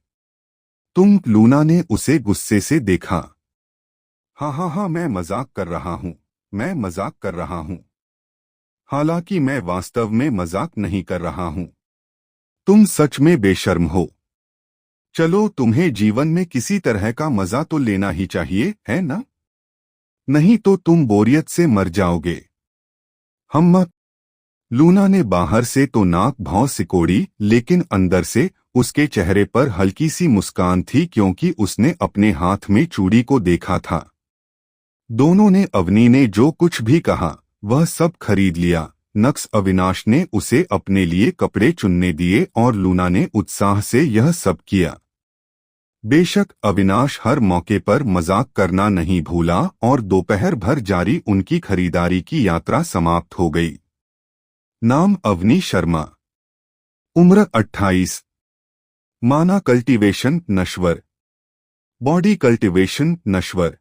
लूना ने उसे गुस्से से देखा। हाँ, मैं मजाक कर रहा हूँ। मैं मजाक कर रहा हूँ। हालांकि मैं वास्तव में मजाक नहीं कर रहा हूँ। तुम सच में बेशर्म हो। चलो, तुम्हें जीवन में किसी तरह का मजा तो लेना ही चाहिए, है ना? नहीं तो तुम बोरियत से मर जाओगे। हम मत। लूना ने बाहर से तो नाक भौं सिकोड़ी, लेकिन अंदर से उसके चेहरे पर हल्की सी मुस्कान थी, क्योंकि उसने अपने हाथ में चूड़ी को देखा था। दोनों ने अवनी ने जो कुछ भी कहा वह सब खरीद लिया। नक्स अविनाश ने उसे अपने लिए कपड़े चुनने दिए और लूना ने उत्साह से यह सब किया। बेशक अविनाश हर मौके पर मजाक करना नहीं भूला और दोपहर भर जारी उनकी खरीदारी की यात्रा समाप्त हो गई। नाम अवनी शर्मा। उम्र 28। माना कल्टीवेशन नश्वर। बॉडी कल्टीवेशन नश्वर।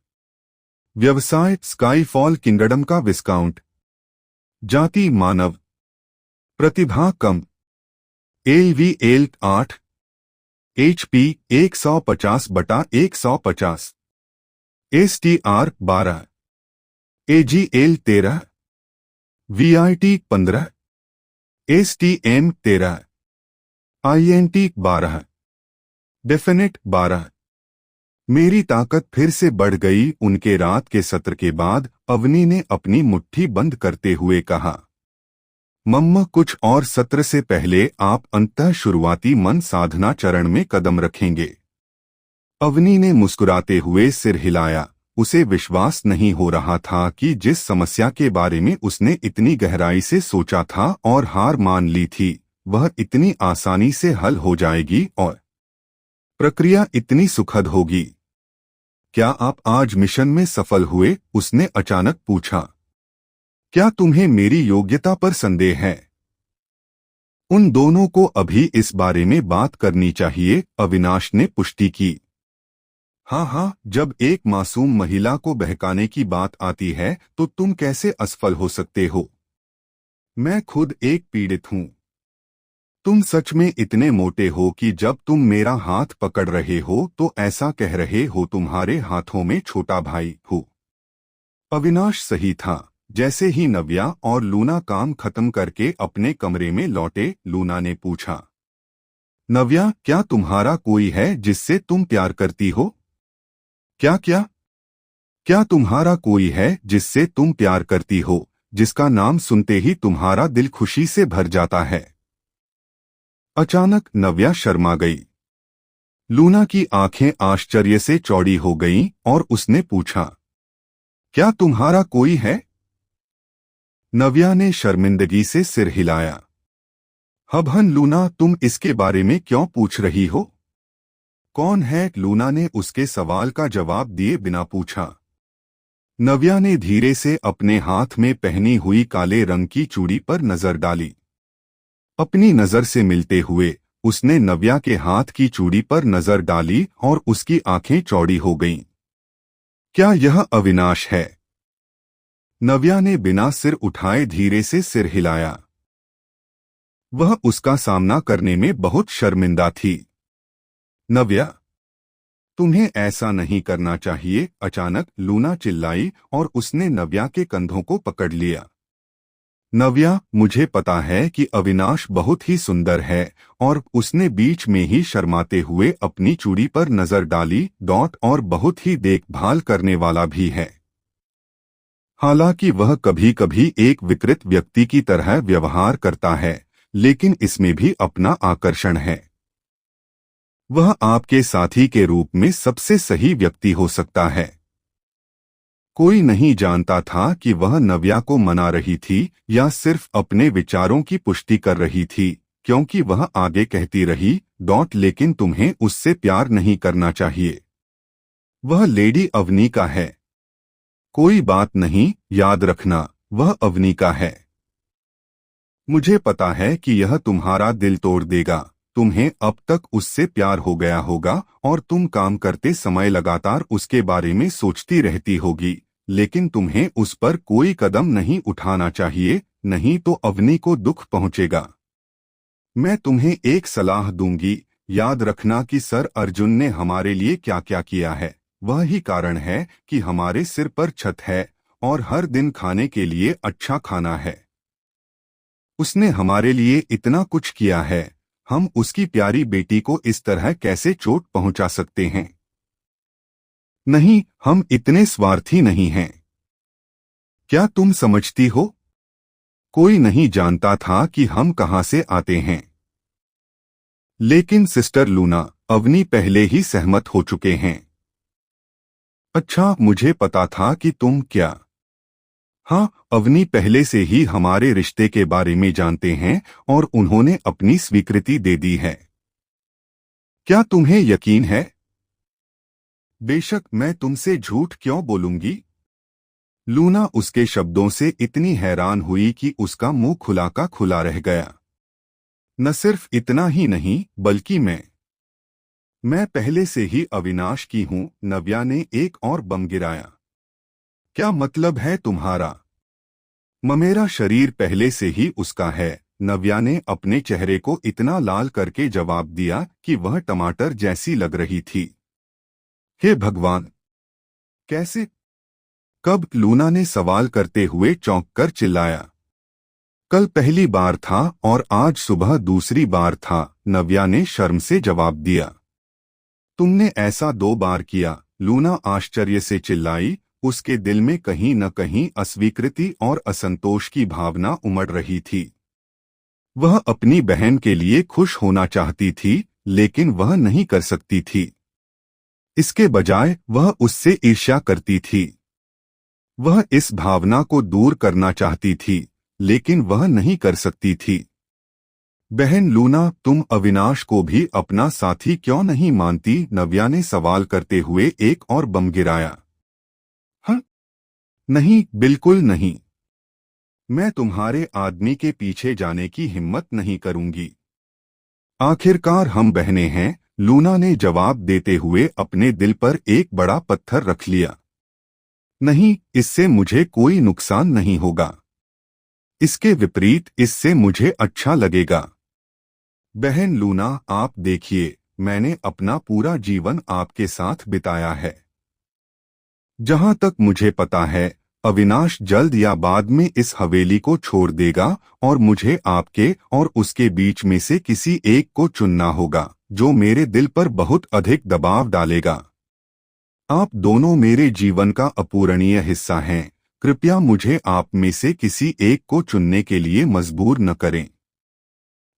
व्यवसाय स्काईफॉल किंगडम का विस्काउंट। जाति मानव। प्रतिभा कम। एलवीएल 8। HP 150/150। STR 12। AGL 13। VIT 15। STM 13। INT 12। Definite 12। मेरी ताकत फिर से बढ़ गई। उनके रात के सत्र के बाद अवनी ने अपनी मुट्ठी बंद करते हुए कहा, मम्मा, कुछ और सत्र से पहले आप अंततः शुरुआती मन साधना चरण में कदम रखेंगे। अवनी ने मुस्कुराते हुए सिर हिलाया। उसे विश्वास नहीं हो रहा था कि जिस समस्या के बारे में उसने इतनी गहराई से सोचा था और हार मान ली थी, वह इतनी आसानी से हल हो जाएगी और प्रक्रिया इतनी सुखद होगी। क्या आप आज मिशन में सफल हुए? उसने अचानक पूछा। क्या तुम्हें मेरी योग्यता पर संदेह है? उन दोनों को अभी इस बारे में बात करनी चाहिए, अविनाश ने पुष्टि की। हाँ, जब एक मासूम महिला को बहकाने की बात आती है तो तुम कैसे असफल हो सकते हो? मैं खुद एक पीड़ित हूँ। तुम सच में इतने मोटे हो कि जब तुम मेरा हाथ पकड़ रहे हो तो ऐसा कह रहे हो तुम्हारे हाथों में छोटा भाई हूँ। अविनाश सही था। जैसे ही नव्या और लूना काम खत्म करके अपने कमरे में लौटे, लूना ने पूछा, नव्या, क्या तुम्हारा कोई है जिससे तुम प्यार करती हो? क्या क्या? क्या तुम्हारा कोई है जिससे तुम प्यार करती हो, जिसका नाम सुनते ही तुम्हारा दिल खुशी से भर जाता है? अचानक नव्या शर्मा गई। लूना की आंखें आश्चर्य से चौड़ी हो गईं और उसने पूछा, क्या तुम्हारा कोई है? नव्या ने शर्मिंदगी से सिर हिलाया। हबहन लूना, तुम इसके बारे में क्यों पूछ रही हो? कौन है? लूना ने उसके सवाल का जवाब दिए बिना पूछा। नव्या ने धीरे से अपने हाथ में पहनी हुई काले रंग की चूड़ी पर नजर डाली। अपनी नजर से मिलते हुए उसने नव्या के हाथ की चूड़ी पर नजर डाली और उसकी आंखें चौड़ी हो गईं। क्या यह अविनाश है? नव्या ने बिना सिर उठाए धीरे से सिर हिलाया। वह उसका सामना करने में बहुत शर्मिंदा थी। नव्या, तुम्हें ऐसा नहीं करना चाहिए, अचानक लूना चिल्लाई और उसने नव्या के कंधों को पकड़ लिया। नव्या, मुझे पता है कि अविनाश बहुत ही सुंदर है, और उसने बीच में ही शर्माते हुए अपनी चूड़ी पर नजर डाली और बहुत ही देखभाल करने वाला भी है। हालांकि वह कभी कभी एक विकृत व्यक्ति की तरह व्यवहार करता है, लेकिन इसमें भी अपना आकर्षण है। वह आपके साथी के रूप में सबसे सही व्यक्ति हो सकता है। कोई नहीं जानता था कि वह नव्या को मना रही थी या सिर्फ अपने विचारों की पुष्टि कर रही थी, क्योंकि वह आगे कहती रही, लेकिन तुम्हें उससे प्यार नहीं करना चाहिए। वह लेडी अवनी का है। कोई बात नहीं, याद रखना, वह अवनी का है। मुझे पता है कि यह तुम्हारा दिल तोड़ देगा। तुम्हें अब तक उससे प्यार हो गया होगा और तुम काम करते समय लगातार उसके बारे में सोचती रहती होगी, लेकिन तुम्हें उस पर कोई कदम नहीं उठाना चाहिए, नहीं तो अवनी को दुख पहुंचेगा। मैं तुम्हें एक सलाह दूंगी, याद रखना कि सर अर्जुन ने हमारे लिए क्या क्या किया है। वह ही कारण है कि हमारे सिर पर छत है और हर दिन खाने के लिए अच्छा खाना है। उसने हमारे लिए इतना कुछ किया है, हम उसकी प्यारी बेटी को इस तरह कैसे चोट पहुंचा सकते हैं? नहीं, हम इतने स्वार्थी नहीं हैं। क्या तुम समझती हो? कोई नहीं जानता था कि हम कहां से आते हैं। लेकिन सिस्टर लूना, अवनी पहले ही सहमत हो चुके हैं। अच्छा, मुझे पता था कि तुम क्या। हाँ, अवनी पहले से ही हमारे रिश्ते के बारे में जानते हैं और उन्होंने अपनी स्वीकृति दे दी है। क्या तुम्हें यकीन है? बेशक, मैं तुमसे झूठ क्यों बोलूंगी? लूना उसके शब्दों से इतनी हैरान हुई कि उसका मुंह खुला का खुला रह गया। न सिर्फ इतना ही नहीं, बल्कि मैं पहले से ही अविनाश की हूं। नव्या ने एक और बम गिराया। क्या मतलब है तुम्हारा? मेरा शरीर पहले से ही उसका है। नव्या ने अपने चेहरे को इतना लाल करके जवाब दिया कि वह टमाटर जैसी लग रही थी। हे भगवान! कैसे? कब? लूना ने सवाल करते हुए चौंक कर चिल्लाया। कल पहली बार था और आज सुबह दूसरी बार था, नव्या ने शर्म से जवाब दिया। तुमने ऐसा 2 बार किया? लूना आश्चर्य से चिल्लाई। उसके दिल में कहीं न कहीं अस्वीकृति और असंतोष की भावना उमड़ रही थी। वह अपनी बहन के लिए खुश होना चाहती थी, लेकिन वह नहीं कर सकती थी। इसके बजाय वह उससे ईर्ष्या करती थी। वह इस भावना को दूर करना चाहती थी, लेकिन वह नहीं कर सकती थी। बहन लूना, तुम अविनाश को भी अपना साथी क्यों नहीं मानती? नव्या ने सवाल करते हुए एक और बम गिराया। हाँ? नहीं, बिल्कुल नहीं। मैं तुम्हारे आदमी के पीछे जाने की हिम्मत नहीं करूंगी। आखिरकार हम बहनें हैं, लूना ने जवाब देते हुए अपने दिल पर एक बड़ा पत्थर रख लिया। नहीं, इससे मुझे कोई नुकसान नहीं होगा। इसके विपरीत इससे मुझे अच्छा लगेगा। बहन लूना, आप देखिए, मैंने अपना पूरा जीवन आपके साथ बिताया है। जहां तक मुझे पता है, अविनाश जल्द या बाद में इस हवेली को छोड़ देगा और मुझे आपके और उसके बीच में से किसी एक को चुनना होगा, जो मेरे दिल पर बहुत अधिक दबाव डालेगा। आप दोनों मेरे जीवन का अपूरणीय हिस्सा हैं। कृपया मुझे आप में से किसी एक को चुनने के लिए मजबूर न करें।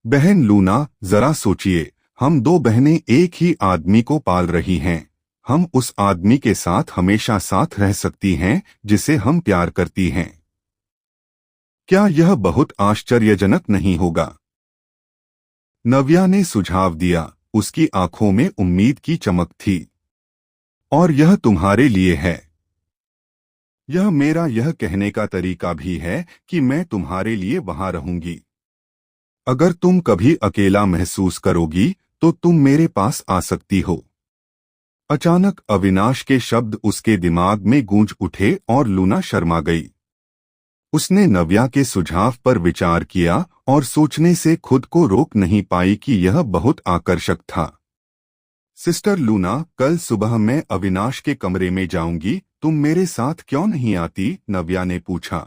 बहन लूना, जरा सोचिए, हम 2 बहनें एक ही आदमी को पाल रही हैं। हम उस आदमी के साथ हमेशा साथ रह सकती हैं जिसे हम प्यार करती हैं। क्या यह बहुत आश्चर्यजनक नहीं होगा? नव्या ने सुझाव दिया। उसकी आंखों में उम्मीद की चमक थी। और यह तुम्हारे लिए है। यह मेरा यह कहने का तरीका भी है कि मैं तुम्हारे लिए वहां रहूंगी। अगर तुम कभी अकेला महसूस करोगी तो तुम मेरे पास आ सकती हो। अचानक अविनाश के शब्द उसके दिमाग में गूंज उठे और लूना शर्मा गई। उसने नव्या के सुझाव पर विचार किया और सोचने से खुद को रोक नहीं पाई कि यह बहुत आकर्षक था। सिस्टर लूना, कल सुबह मैं अविनाश के कमरे में जाऊंगी, तुम मेरे साथ क्यों नहीं आती? नव्या ने पूछा।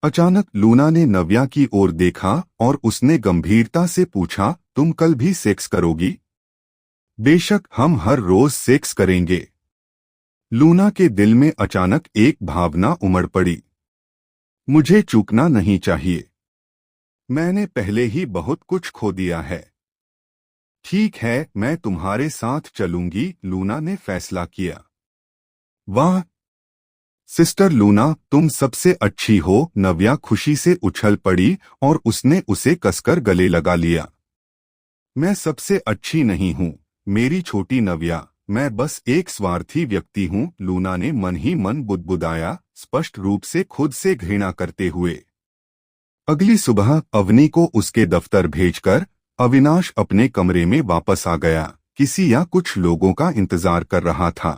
अचानक लूना ने नव्या की ओर देखा और उसने गंभीरता से पूछा, तुम कल भी सेक्स करोगी? बेशक, हम हर रोज सेक्स करेंगे। लूना के दिल में अचानक एक भावना उमड़ पड़ी। मुझे चूकना नहीं चाहिए। मैंने पहले ही बहुत कुछ खो दिया है। ठीक है, मैं तुम्हारे साथ चलूंगी, लूना ने फैसला किया। वाह सिस्टर लूना, तुम सबसे अच्छी हो। नव्या खुशी से उछल पड़ी और उसने उसे कसकर गले लगा लिया। मैं सबसे अच्छी नहीं हूँ मेरी छोटी नव्या, मैं बस एक स्वार्थी व्यक्ति हूँ, लूना ने मन ही मन बुदबुदाया, स्पष्ट रूप से खुद से घृणा करते हुए। अगली सुबह अवनी को उसके दफ्तर भेजकर अविनाश अपने कमरे में वापस आ गया। किसी या कुछ लोगों का इंतजार कर रहा था।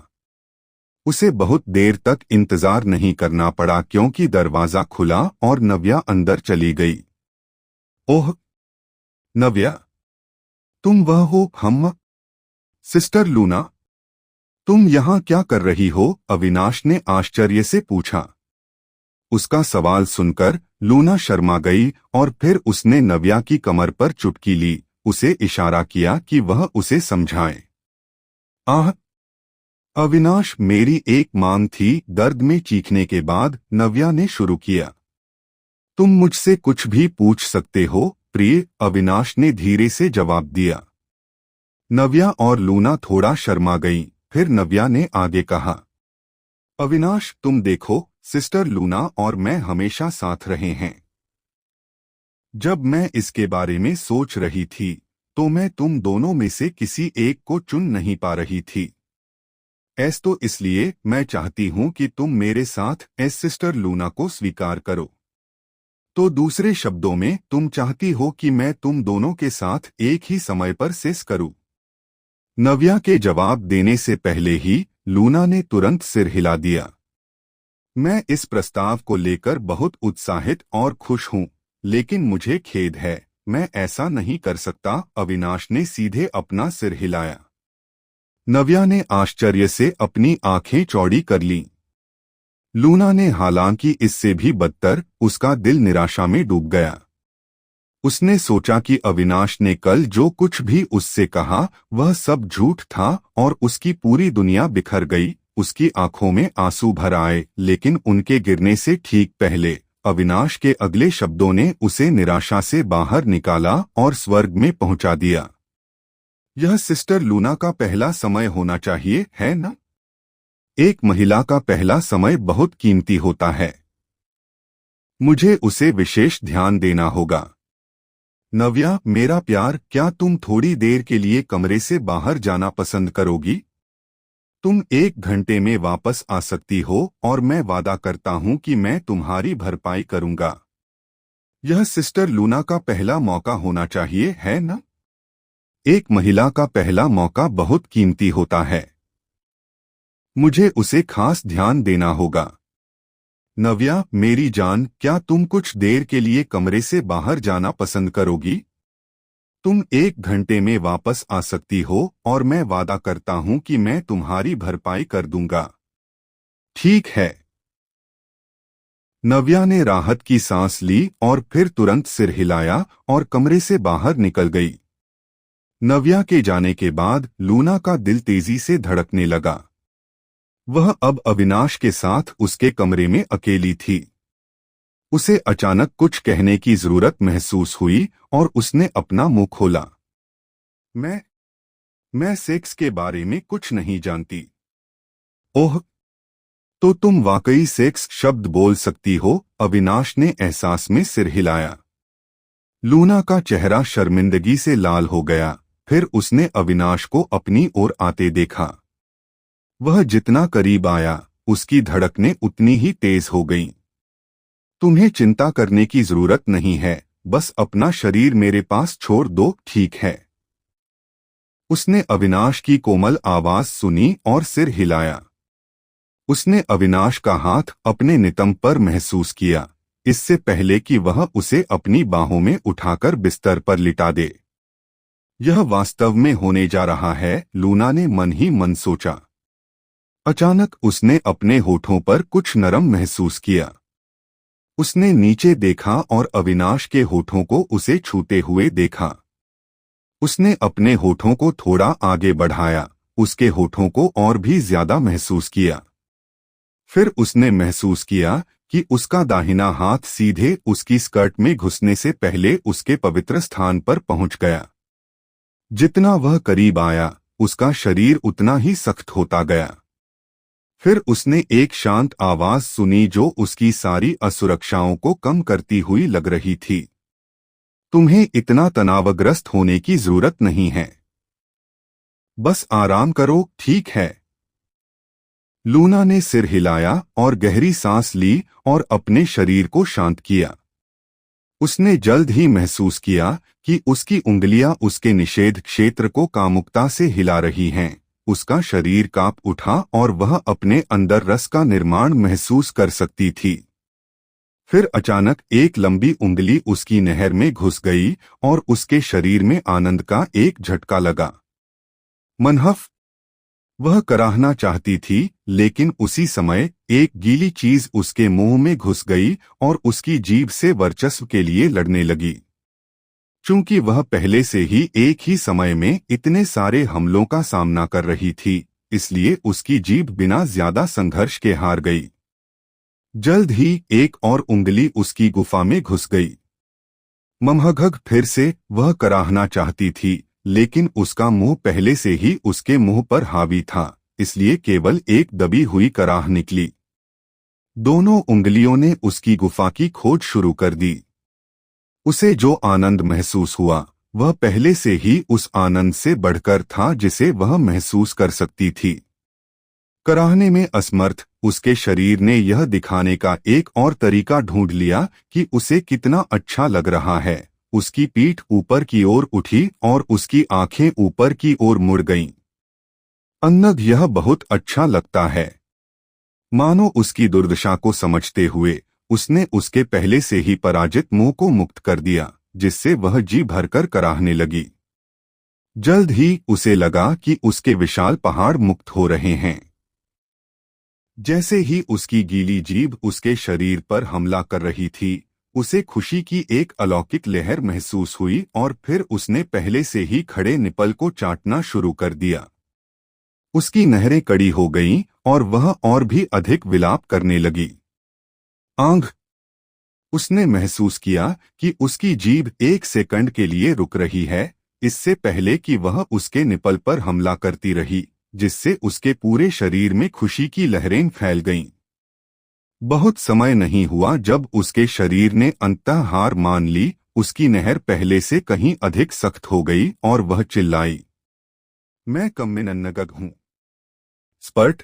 उसे बहुत देर तक इंतजार नहीं करना पड़ा क्योंकि दरवाजा खुला और नव्या अंदर चली गई। ओह नव्या, तुम वह हो? हम सिस्टर लूना, तुम यहाँ क्या कर रही हो? अविनाश ने आश्चर्य से पूछा। उसका सवाल सुनकर लूना शर्मा गई और फिर उसने नव्या की कमर पर चुटकी ली, उसे इशारा किया कि वह उसे समझाए। आह अविनाश, मेरी एक मांग थी, दर्द में चीखने के बाद नव्या ने शुरू किया। तुम मुझसे कुछ भी पूछ सकते हो प्रिय, अविनाश ने धीरे से जवाब दिया। नव्या और लूना थोड़ा शर्मा गईं, फिर नव्या ने आगे कहा, अविनाश तुम देखो, सिस्टर लूना और मैं हमेशा साथ रहे हैं। जब मैं इसके बारे में सोच रही थी तो मैं तुम दोनों में से किसी एक को चुन नहीं पा रही थी। ऐस तो इसलिए मैं चाहती हूं कि तुम मेरे साथ एस सिस्टर लूना को स्वीकार करो। तो दूसरे शब्दों में तुम चाहती हो कि मैं तुम दोनों के साथ एक ही समय पर सेक्स करूं। नव्या के जवाब देने से पहले ही लूना ने तुरंत सिर हिला दिया। मैं इस प्रस्ताव को लेकर बहुत उत्साहित और खुश हूं, लेकिन मुझे खेद है, मैं ऐसा नहीं कर सकता। अविनाश ने सीधे अपना सिर हिलाया। नव्या ने आश्चर्य से अपनी आंखें चौड़ी कर लीं। लूना ने हालांकि इससे भी बदतर, उसका दिल निराशा में डूब गया। उसने सोचा कि अविनाश ने कल जो कुछ भी उससे कहा वह सब झूठ था और उसकी पूरी दुनिया बिखर गई। उसकी आंखों में आंसू भर आए, लेकिन उनके गिरने से ठीक पहले अविनाश के अगले शब्दों ने उसे निराशा से बाहर निकाला और स्वर्ग में पहुंचा दिया। यह सिस्टर लूना का पहला समय होना चाहिए, है ना? एक महिला का पहला समय बहुत कीमती होता है। मुझे उसे विशेष ध्यान देना होगा। नव्या मेरा प्यार, क्या तुम थोड़ी देर के लिए कमरे से बाहर जाना पसंद करोगी? तुम 1 घंटे में वापस आ सकती हो और मैं वादा करता हूं कि मैं तुम्हारी भरपाई करूंगा। यह सिस्टर लूना का पहला मौका होना चाहिए, है ना? एक महिला का पहला मौका बहुत कीमती होता है। मुझे उसे खास ध्यान देना होगा। नव्या मेरी जान, क्या तुम कुछ देर के लिए कमरे से बाहर जाना पसंद करोगी? तुम 1 घंटे में वापस आ सकती हो और मैं वादा करता हूं कि मैं तुम्हारी भरपाई कर दूंगा। ठीक है। नव्या ने राहत की सांस ली और फिर तुरंत सिर हिलाया और कमरे से बाहर निकल गई। नव्या के जाने के बाद लूना का दिल तेजी से धड़कने लगा। वह अब अविनाश के साथ उसके कमरे में अकेली थी। उसे अचानक कुछ कहने की जरूरत महसूस हुई और उसने अपना मुंह खोला। मैं मैं सेक्स के बारे में कुछ नहीं जानती। ओह, तो तुम वाकई सेक्स शब्द बोल सकती हो? अविनाश ने एहसास में सिर हिलाया। लूना का चेहरा शर्मिंदगी से लाल हो गया। फिर उसने अविनाश को अपनी ओर आते देखा। वह जितना करीब आया, उसकी धड़कनें उतनी ही तेज हो गईं। तुम्हें चिंता करने की जरूरत नहीं है, बस अपना शरीर मेरे पास छोड़ दो, ठीक है? उसने अविनाश की कोमल आवाज सुनी और सिर हिलाया। उसने अविनाश का हाथ अपने नितंब पर महसूस किया, इससे पहले कि वह उसे अपनी बाहों में उठाकर बिस्तर पर लिटा दे। यह वास्तव में होने जा रहा है, लूना ने मन ही मन सोचा। अचानक उसने अपने होठों पर कुछ नरम महसूस किया। उसने नीचे देखा और अविनाश के होठों को उसे छूते हुए देखा। उसने अपने होठों को थोड़ा आगे बढ़ाया, उसके होठों को और भी ज्यादा महसूस किया। फिर उसने महसूस किया कि उसका दाहिना हाथ सीधे उसकी स्कर्ट में घुसने से पहले उसके पवित्र स्थान पर पहुंच गया। जितना वह करीब आया, उसका शरीर उतना ही सख्त होता गया। फिर उसने एक शांत आवाज सुनी जो उसकी सारी असुरक्षाओं को कम करती हुई लग रही थी। तुम्हें इतना तनावग्रस्त होने की जरूरत नहीं है। बस आराम करो, ठीक है? लूना ने सिर हिलाया और गहरी सांस ली और अपने शरीर को शांत किया। उसने जल्द ही महसूस किया कि उसकी उंगलियां उसके निषेध क्षेत्र को कामुकता से हिला रही हैं। उसका शरीर कांप उठा और वह अपने अंदर रस का निर्माण महसूस कर सकती थी। फिर अचानक एक लंबी उंगली उसकी नहर में घुस गई और उसके शरीर में आनंद का एक झटका लगा। मनहफ, वह कराहना चाहती थी, लेकिन उसी समय एक गीली चीज उसके मुंह में घुस गई और उसकी जीभ से वर्चस्व के लिए लड़ने लगी। चूंकि वह पहले से ही एक ही समय में इतने सारे हमलों का सामना कर रही थी, इसलिए उसकी जीभ बिना ज्यादा संघर्ष के हार गई। जल्द ही एक और उंगली उसकी गुफा में घुस गई। ममहघघ फिर से वह कराहना चाहती थी, लेकिन उसका मुंह पहले से ही उसके मुंह पर हावी था, इसलिए केवल एक दबी हुई कराह निकली। दोनों उंगलियों ने उसकी गुफा की खोज शुरू कर दी। उसे जो आनंद महसूस हुआ, वह पहले से ही उस आनंद से बढ़कर था जिसे वह महसूस कर सकती थी। कराहने में असमर्थ उसके शरीर ने यह दिखाने का एक और तरीका ढूंढ लिया कि उसे कितना अच्छा लग रहा है। उसकी पीठ ऊपर की ओर उठी और उसकी आंखें ऊपर की ओर मुड़ गईं। अन्नग, यह बहुत अच्छा लगता है। मानो उसकी दुर्दशा को समझते हुए उसने उसके पहले से ही पराजित मुंह को मुक्त कर दिया, जिससे वह जी भरकर कराहने लगी। जल्द ही उसे लगा कि उसके विशाल पहाड़ मुक्त हो रहे हैं। जैसे ही उसकी गीली जीभ उसके शरीर पर हमला कर रही थी, उसे खुशी की एक अलौकिक लहर महसूस हुई और फिर उसने पहले से ही खड़े निपल को चाटना शुरू कर दिया। उसकी नहरें कड़ी हो गईं और वह और भी अधिक विलाप करने लगी। आंख, उसने महसूस किया कि उसकी जीभ एक सेकंड के लिए रुक रही है, इससे पहले कि वह उसके निपल पर हमला करती रही, जिससे उसके पूरे शरीर में खुशी की लहरें फैल गईं। बहुत समय नहीं हुआ जब उसके शरीर ने अंततः हार मान ली। उसकी नहर पहले से कहीं अधिक सख्त हो गई और वह चिल्लाई, मैं कम्मिनन्नगग हूं। स्पर्ट,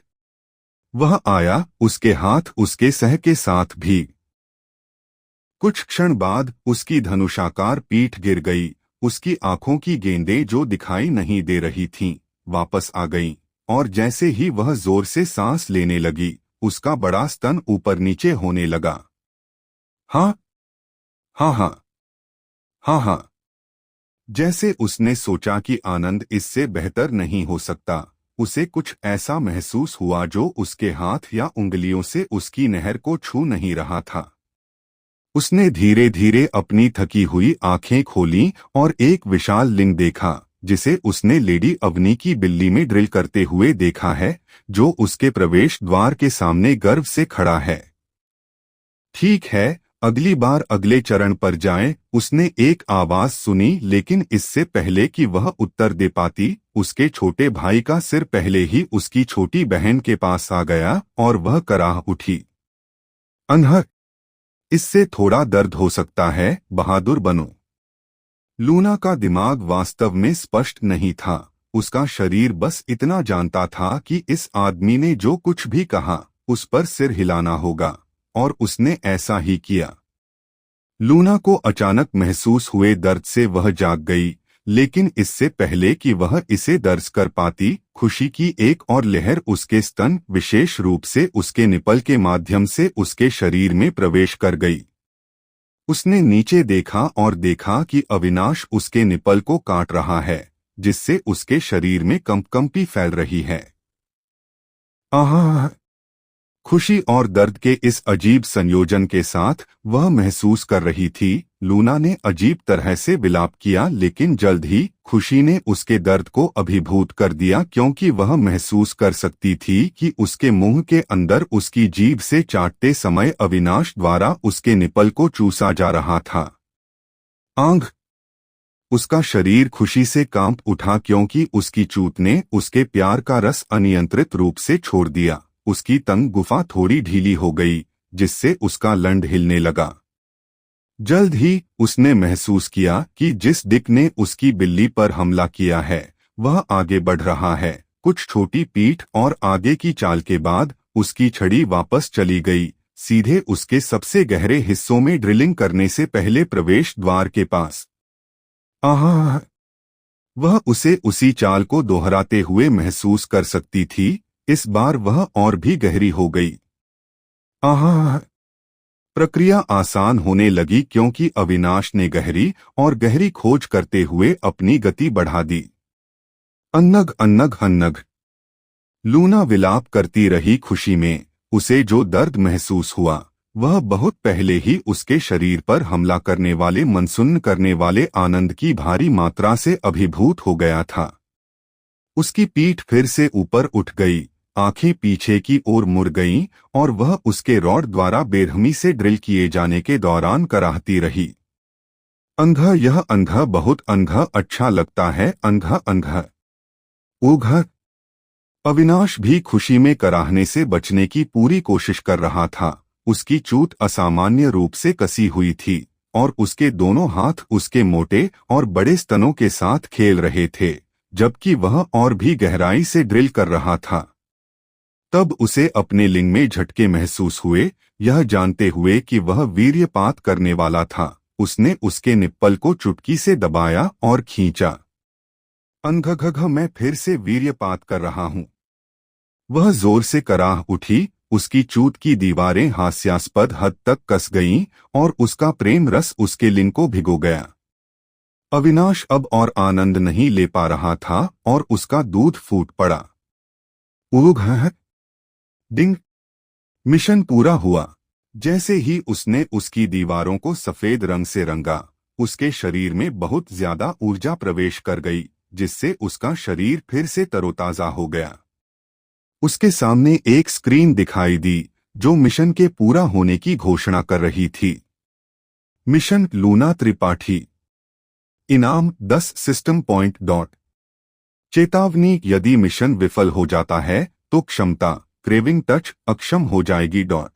वह आया, उसके हाथ उसके सह के साथ भी। कुछ क्षण बाद उसकी धनुषाकार पीठ गिर गई। उसकी आंखों की गेंदें जो दिखाई नहीं दे रही थीं, वापस आ गईं, और जैसे ही वह जोर से सांस लेने लगी, उसका बड़ा स्तन ऊपर नीचे होने लगा। हाँ हाँ हाँ हाँ हाँ। जैसे उसने सोचा कि आनंद इससे बेहतर नहीं हो सकता, उसे कुछ ऐसा महसूस हुआ जो उसके हाथ या उंगलियों से उसकी नहर को छू नहीं रहा था। उसने धीरे धीरे अपनी थकी हुई आंखें खोलीं और एक विशाल लिंग देखा, जिसे उसने लेडी अवनी की बिल्ली में ड्रिल करते हुए देखा है, जो उसके प्रवेश द्वार के सामने गर्व से खड़ा है। ठीक है, अगली बार अगले चरण पर जाएं, उसने एक आवाज सुनी, लेकिन इससे पहले कि वह उत्तर दे पाती, उसके छोटे भाई का सिर पहले ही उसकी छोटी बहन के पास आ गया और वह कराह उठी। अनहर, इससे थोड़ा दर्द हो सकता है, बहादुर बनो। लूना का दिमाग वास्तव में स्पष्ट नहीं था। उसका शरीर बस इतना जानता था कि इस आदमी ने जो कुछ भी कहा उस पर सिर हिलाना होगा, और उसने ऐसा ही किया। लूना को अचानक महसूस हुए दर्द से वह जाग गई, लेकिन इससे पहले कि वह इसे दर्ज कर पाती, खुशी की एक और लहर उसके स्तन, विशेष रूप से उसके निपल के माध्यम से उसके शरीर में प्रवेश कर गई। उसने नीचे देखा और देखा कि अविनाश उसके निपल को काट रहा है, जिससे उसके शरीर में कंपकंपी फैल रही है। आहा! खुशी और दर्द के इस अजीब संयोजन के साथ वह महसूस कर रही थी। लूना ने अजीब तरह से विलाप किया, लेकिन जल्द ही खुशी ने उसके दर्द को अभिभूत कर दिया, क्योंकि वह महसूस कर सकती थी कि उसके मुंह के अंदर उसकी जीभ से चाटते समय अविनाश द्वारा उसके निपल को चूसा जा रहा था। आंख! उसका शरीर खुशी से कांप उठा, क्योंकि उसकी चूत ने उसके प्यार का रस अनियंत्रित रूप से छोड़ दिया। उसकी तंग गुफा थोड़ी ढीली हो गई, जिससे उसका लंड हिलने लगा। जल्द ही उसने महसूस किया कि जिस डिक ने उसकी बिल्ली पर हमला किया है वह आगे बढ़ रहा है। कुछ छोटी पीठ और आगे की चाल के बाद उसकी छड़ी वापस चली गई, सीधे उसके सबसे गहरे हिस्सों में ड्रिलिंग करने से पहले प्रवेश द्वार के पास। आहा! वह उसे उसी चाल को दोहराते हुए महसूस कर सकती थी। इस बार वह और भी गहरी हो गई। आहा! प्रक्रिया आसान होने लगी, क्योंकि अविनाश ने गहरी और गहरी खोज करते हुए अपनी गति बढ़ा दी। अन्नग अन्नग अन्नग, लूना विलाप करती रही। खुशी में उसे जो दर्द महसूस हुआ वह बहुत पहले ही उसके शरीर पर हमला करने वाले, मनसुन्न करने वाले आनंद की भारी मात्रा से अभिभूत हो गया था। उसकी पीठ फिर से ऊपर उठ गई, आंखें पीछे की ओर मुड़ गईं, और वह उसके रॉड द्वारा बेरहमी से ड्रिल किए जाने के दौरान कराहती रही। अंधा, यह अंधा, बहुत अंधा, अच्छा लगता है, अंधा अंधा। ओघ! अविनाश भी खुशी में कराहने से बचने की पूरी कोशिश कर रहा था। उसकी चूत असामान्य रूप से कसी हुई थी, और उसके दोनों हाथ उसके मोटे और बड़े स्तनों के साथ खेल रहे थे, जबकि वह और भी गहराई से ड्रिल कर रहा था। तब उसे अपने लिंग में झटके महसूस हुए, यह जानते हुए कि वह वीर्यपात करने वाला था। उसने उसके निप्पल को चुटकी से दबाया और खींचा। अंघघघ, मैं फिर से वीर्यपात कर रहा हूं। वह जोर से कराह उठी। उसकी चूत की दीवारें हास्यास्पद हद तक कस गईं, और उसका प्रेम रस उसके लिंग को भिगो गया। अविनाश अब और आनंद नहीं ले पा रहा था, और उसका दूध फूट पड़ा। ऊघ! डिंग! मिशन पूरा हुआ। जैसे ही उसने उसकी दीवारों को सफेद रंग से रंगा, उसके शरीर में बहुत ज्यादा ऊर्जा प्रवेश कर गई, जिससे उसका शरीर फिर से तरोताजा हो गया। उसके सामने एक स्क्रीन दिखाई दी, जो मिशन के पूरा होने की घोषणा कर रही थी। Mission Luna Tripathi. इनाम 10 सिस्टम पॉइंट डॉट। चेतावनी, यदि मिशन विफल हो जाता है तो क्षमता क्रेविंग टच अक्षम हो जाएगी। डॉट।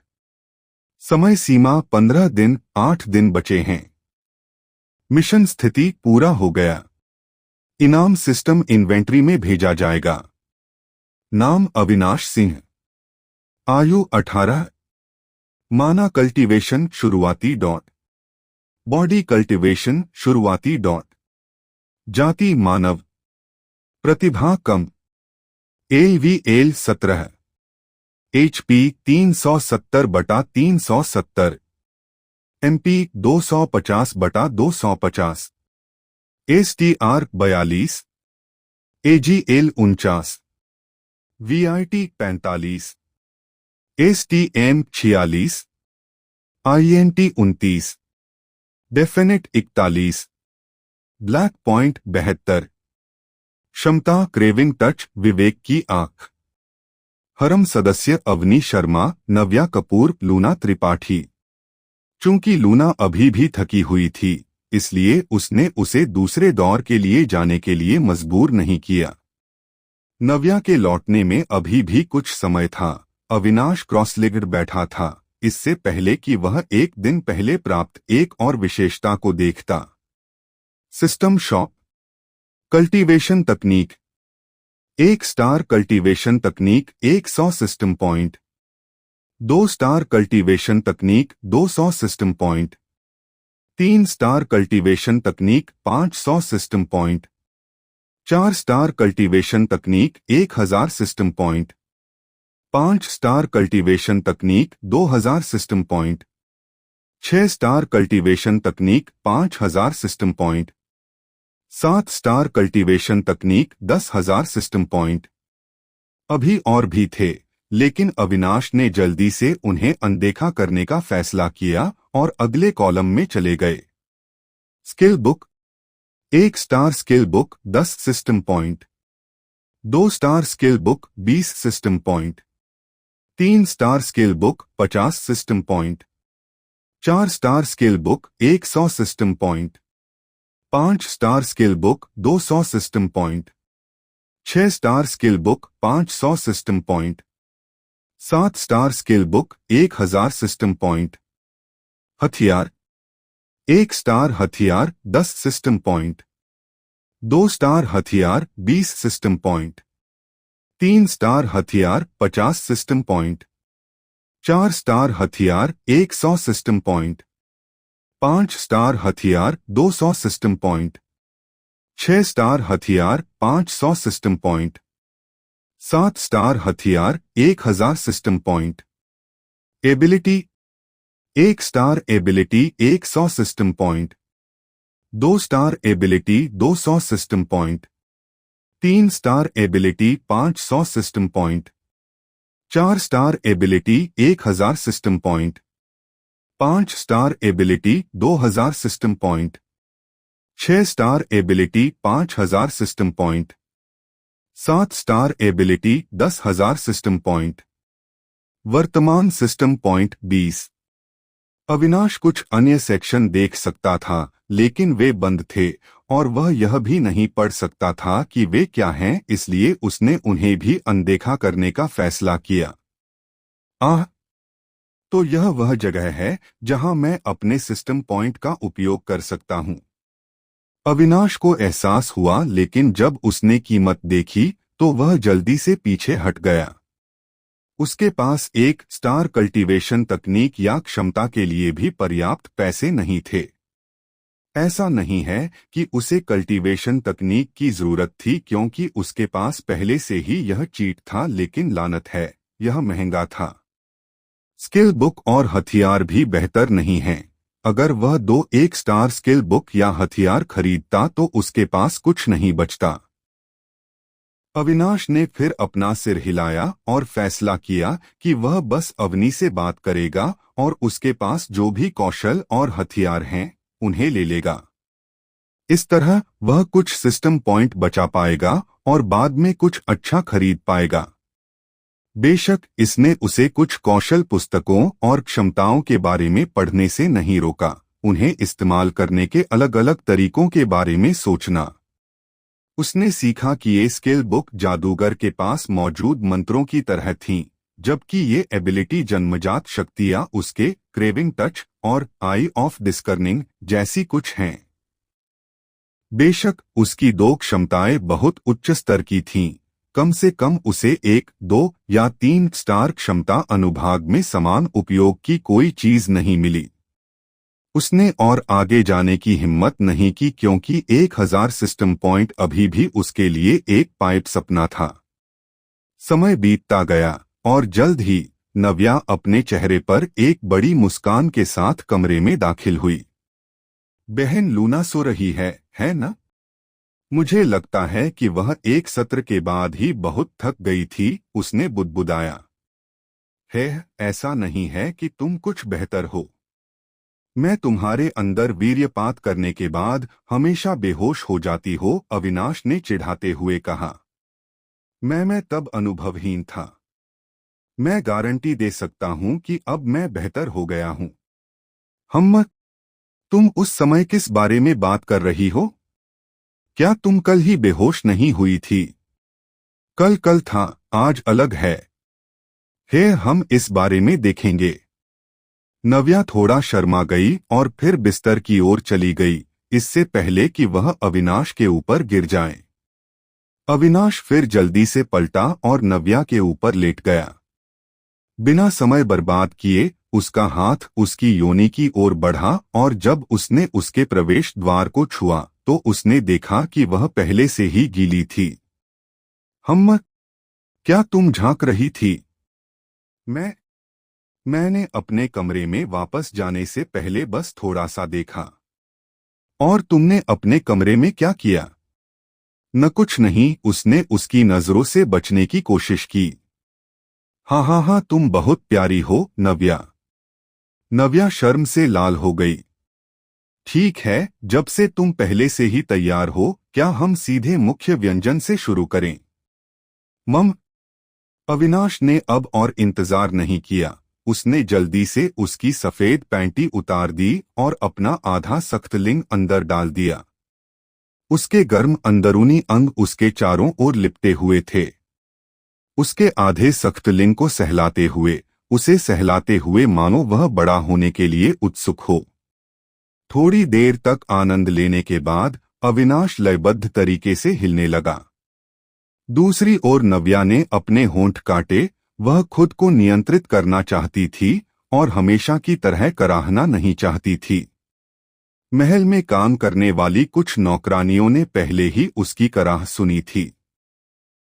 समय सीमा 15 दिन, 8 दिन बचे हैं। मिशन स्थिति पूरा हो गया। इनाम सिस्टम इन्वेंट्री में भेजा जाएगा। नाम अविनाश सिंह। आयु 18। माना कल्टीवेशन शुरुआती। डॉट। बॉडी कल्टीवेशन शुरुआती। डॉट। जाति मानव। प्रतिभा कम। AVL 17। HP 370/370। MP 250/250। STR 42। AGL 49। VIT 45। STM 46। INT 29। Definite 41। Black point 72। क्षमता क्रेविंग टच विवेक की आंख। हरम सदस्य अवनी शर्मा, नव्या कपूर, लूना त्रिपाठी। चूंकि लूना अभी भी थकी हुई थी, इसलिए उसने उसे दूसरे दौर के लिए जाने के लिए मजबूर नहीं किया। नव्या के लौटने में अभी भी कुछ समय था। अविनाश क्रॉसलेग्ड बैठा था, इससे पहले कि वह एक दिन पहले प्राप्त एक और विशेषता को देखता। सिस्टम शॉप कल्टीवेशन तकनीक। 1 स्टार कल्टीवेशन तकनीक 100 सिस्टम पॉइंट। 2 स्टार कल्टीवेशन तकनीक 200 सिस्टम पॉइंट। 3 स्टार कल्टीवेशन तकनीक 500 सिस्टम पॉइंट। 4 स्टार कल्टीवेशन तकनीक 1000 सिस्टम पॉइंट। 5 स्टार कल्टीवेशन तकनीक 2000 सिस्टम पॉइंट। 6 स्टार कल्टीवेशन तकनीक 5000 सिस्टम पॉइंट। 7 स्टार कल्टीवेशन तकनीक 10,000 सिस्टम पॉइंट। अभी और भी थे, लेकिन अविनाश ने जल्दी से उन्हें अनदेखा करने का फैसला किया और अगले कॉलम में चले गए। Skill book. 1 star skill book 10 system point. 2 star skill book 20 system point. 3 star skill book 50 system point. 4 star skill book 100 system point. 5 star skill book 200 system point. 6 star skill book 500 system point. 7 star skill book 1000 system point. हथियार। 1 star हथियार 10 system point. 2 star हथियार 20 system point. 3 star हथियार 50 system point. 4 star हथियार 100 system point. 5 star हथियार 200 system point. 6 star हथियार 500 system point. 7 star हथियार 1000 system point. Ability. 1 star ability 100 system point. 2 star ability 200 system point. 3 star ability 500 system point. 4 star ability 1000 system point. 5 star ability 2000 system point. 6 star ability 5000 system point. 7 star ability 10,000 system point. वर्तमान system point 20। Avinash कुछ अन्य section देख सकता था, लेकिन वे बंद थे और वह यह भी नहीं पढ़ सकता था कि वे क्या हैं, इसलिए उसने उन्हें भी अनदेखा करने का फैसला किया। तो यह वह जगह है जहां मैं अपने सिस्टम पॉइंट का उपयोग कर सकता हूं। अविनाश को एहसास हुआ, लेकिन जब उसने कीमत देखी तो वह जल्दी से पीछे हट गया। उसके पास 1 स्टार कल्टीवेशन तकनीक या क्षमता के लिए भी पर्याप्त पैसे नहीं थे। ऐसा नहीं है कि उसे कल्टीवेशन तकनीक की जरूरत थी, क्योंकि उसके पास पहले से ही यह चीट था, लेकिन लानत है, यह महंगा था। स्किल बुक और हथियार भी बेहतर नहीं हैं। अगर वह 1 स्टार स्किल बुक या हथियार खरीदता तो उसके पास कुछ नहीं बचता। अविनाश ने फिर अपना सिर हिलाया और फैसला किया कि वह बस अवनी से बात करेगा और उसके पास जो भी कौशल और हथियार हैं, उन्हें ले लेगा। इस तरह वह कुछ सिस्टम पॉइंट बचा पाएगा और बाद में कुछ अच्छा खरीद पाएगा। बेशक इसने उसे कुछ कौशल पुस्तकों और क्षमताओं के बारे में पढ़ने से नहीं रोका, उन्हें इस्तेमाल करने के अलग अलग तरीकों के बारे में सोचना। उसने सीखा कि ये स्किल बुक जादूगर के पास मौजूद मंत्रों की तरह थीं, जबकि ये एबिलिटी जन्मजात शक्तियां उसके क्रेविंग टच और आई ऑफ डिस्कर्निंग जैसी कुछ हैं। बेशक उसकी 2 क्षमताएं बहुत उच्च स्तर की थीं, कम से कम उसे 1, 2 या 3 स्टार क्षमता अनुभाग में समान उपयोग की कोई चीज नहीं मिली। उसने और आगे जाने की हिम्मत नहीं की, क्योंकि 1000 सिस्टम पॉइंट अभी भी उसके लिए एक पाइप सपना था। समय बीतता गया और जल्द ही नव्या अपने चेहरे पर एक बड़ी मुस्कान के साथ कमरे में दाखिल हुई। बहन लूना सो रही है ना? मुझे लगता है कि वह एक सत्र के बाद ही बहुत थक गई थी, उसने बुदबुदाया। है, ऐसा नहीं है कि तुम कुछ बेहतर हो। मैं तुम्हारे अंदर वीर्यपात करने के बाद हमेशा बेहोश हो जाती हो, अविनाश ने चिढ़ाते हुए कहा। मैं तब अनुभवहीन था। मैं गारंटी दे सकता हूं कि अब मैं बेहतर हो गया हूं। हम तुम उस समय किस बारे में बात कर रही हो? क्या तुम कल ही बेहोश नहीं हुई थी? कल कल था, आज अलग है। हम इस बारे में देखेंगे। नव्या थोड़ा शर्मा गई और फिर बिस्तर की ओर चली गई, इससे पहले कि वह अविनाश के ऊपर गिर जाए। अविनाश फिर जल्दी से पलटा और नव्या के ऊपर लेट गया। बिना समय बर्बाद किए उसका हाथ उसकी योनि की ओर बढ़ा और जब उसने उसके प्रवेश द्वार को छुआ तो उसने देखा कि वह पहले से ही गीली थी। क्या तुम झांक रही थी? मैंने अपने कमरे में वापस जाने से पहले बस थोड़ा सा देखा। और तुमने अपने कमरे में क्या किया? न कुछ नहीं, उसने उसकी नजरों से बचने की कोशिश की। हाँ हाँ हाँ, तुम बहुत प्यारी हो नव्या। नव्या शर्म से लाल हो गई। ठीक है, जब से तुम पहले से ही तैयार हो, क्या हम सीधे मुख्य व्यंजन से शुरू करें? मम अविनाश ने अब और इंतजार नहीं किया। उसने जल्दी से उसकी सफेद पैंटी उतार दी और अपना आधा सख्त लिंग अंदर डाल दिया। उसके गर्म अंदरूनी अंग उसके चारों ओर लिपटे हुए थे। उसके आधे सख्त लिंग को सहलाते हुए, उसे सहलाते हुए मानो वह बड़ा होने के लिए उत्सुक हो। थोड़ी देर तक आनंद लेने के बाद अविनाश लयबद्ध तरीके से हिलने लगा। दूसरी ओर नव्या ने अपने होंठ काटे। वह खुद को नियंत्रित करना चाहती थी और हमेशा की तरह कराहना नहीं चाहती थी। महल में काम करने वाली कुछ नौकरानियों ने पहले ही उसकी कराह सुनी थी।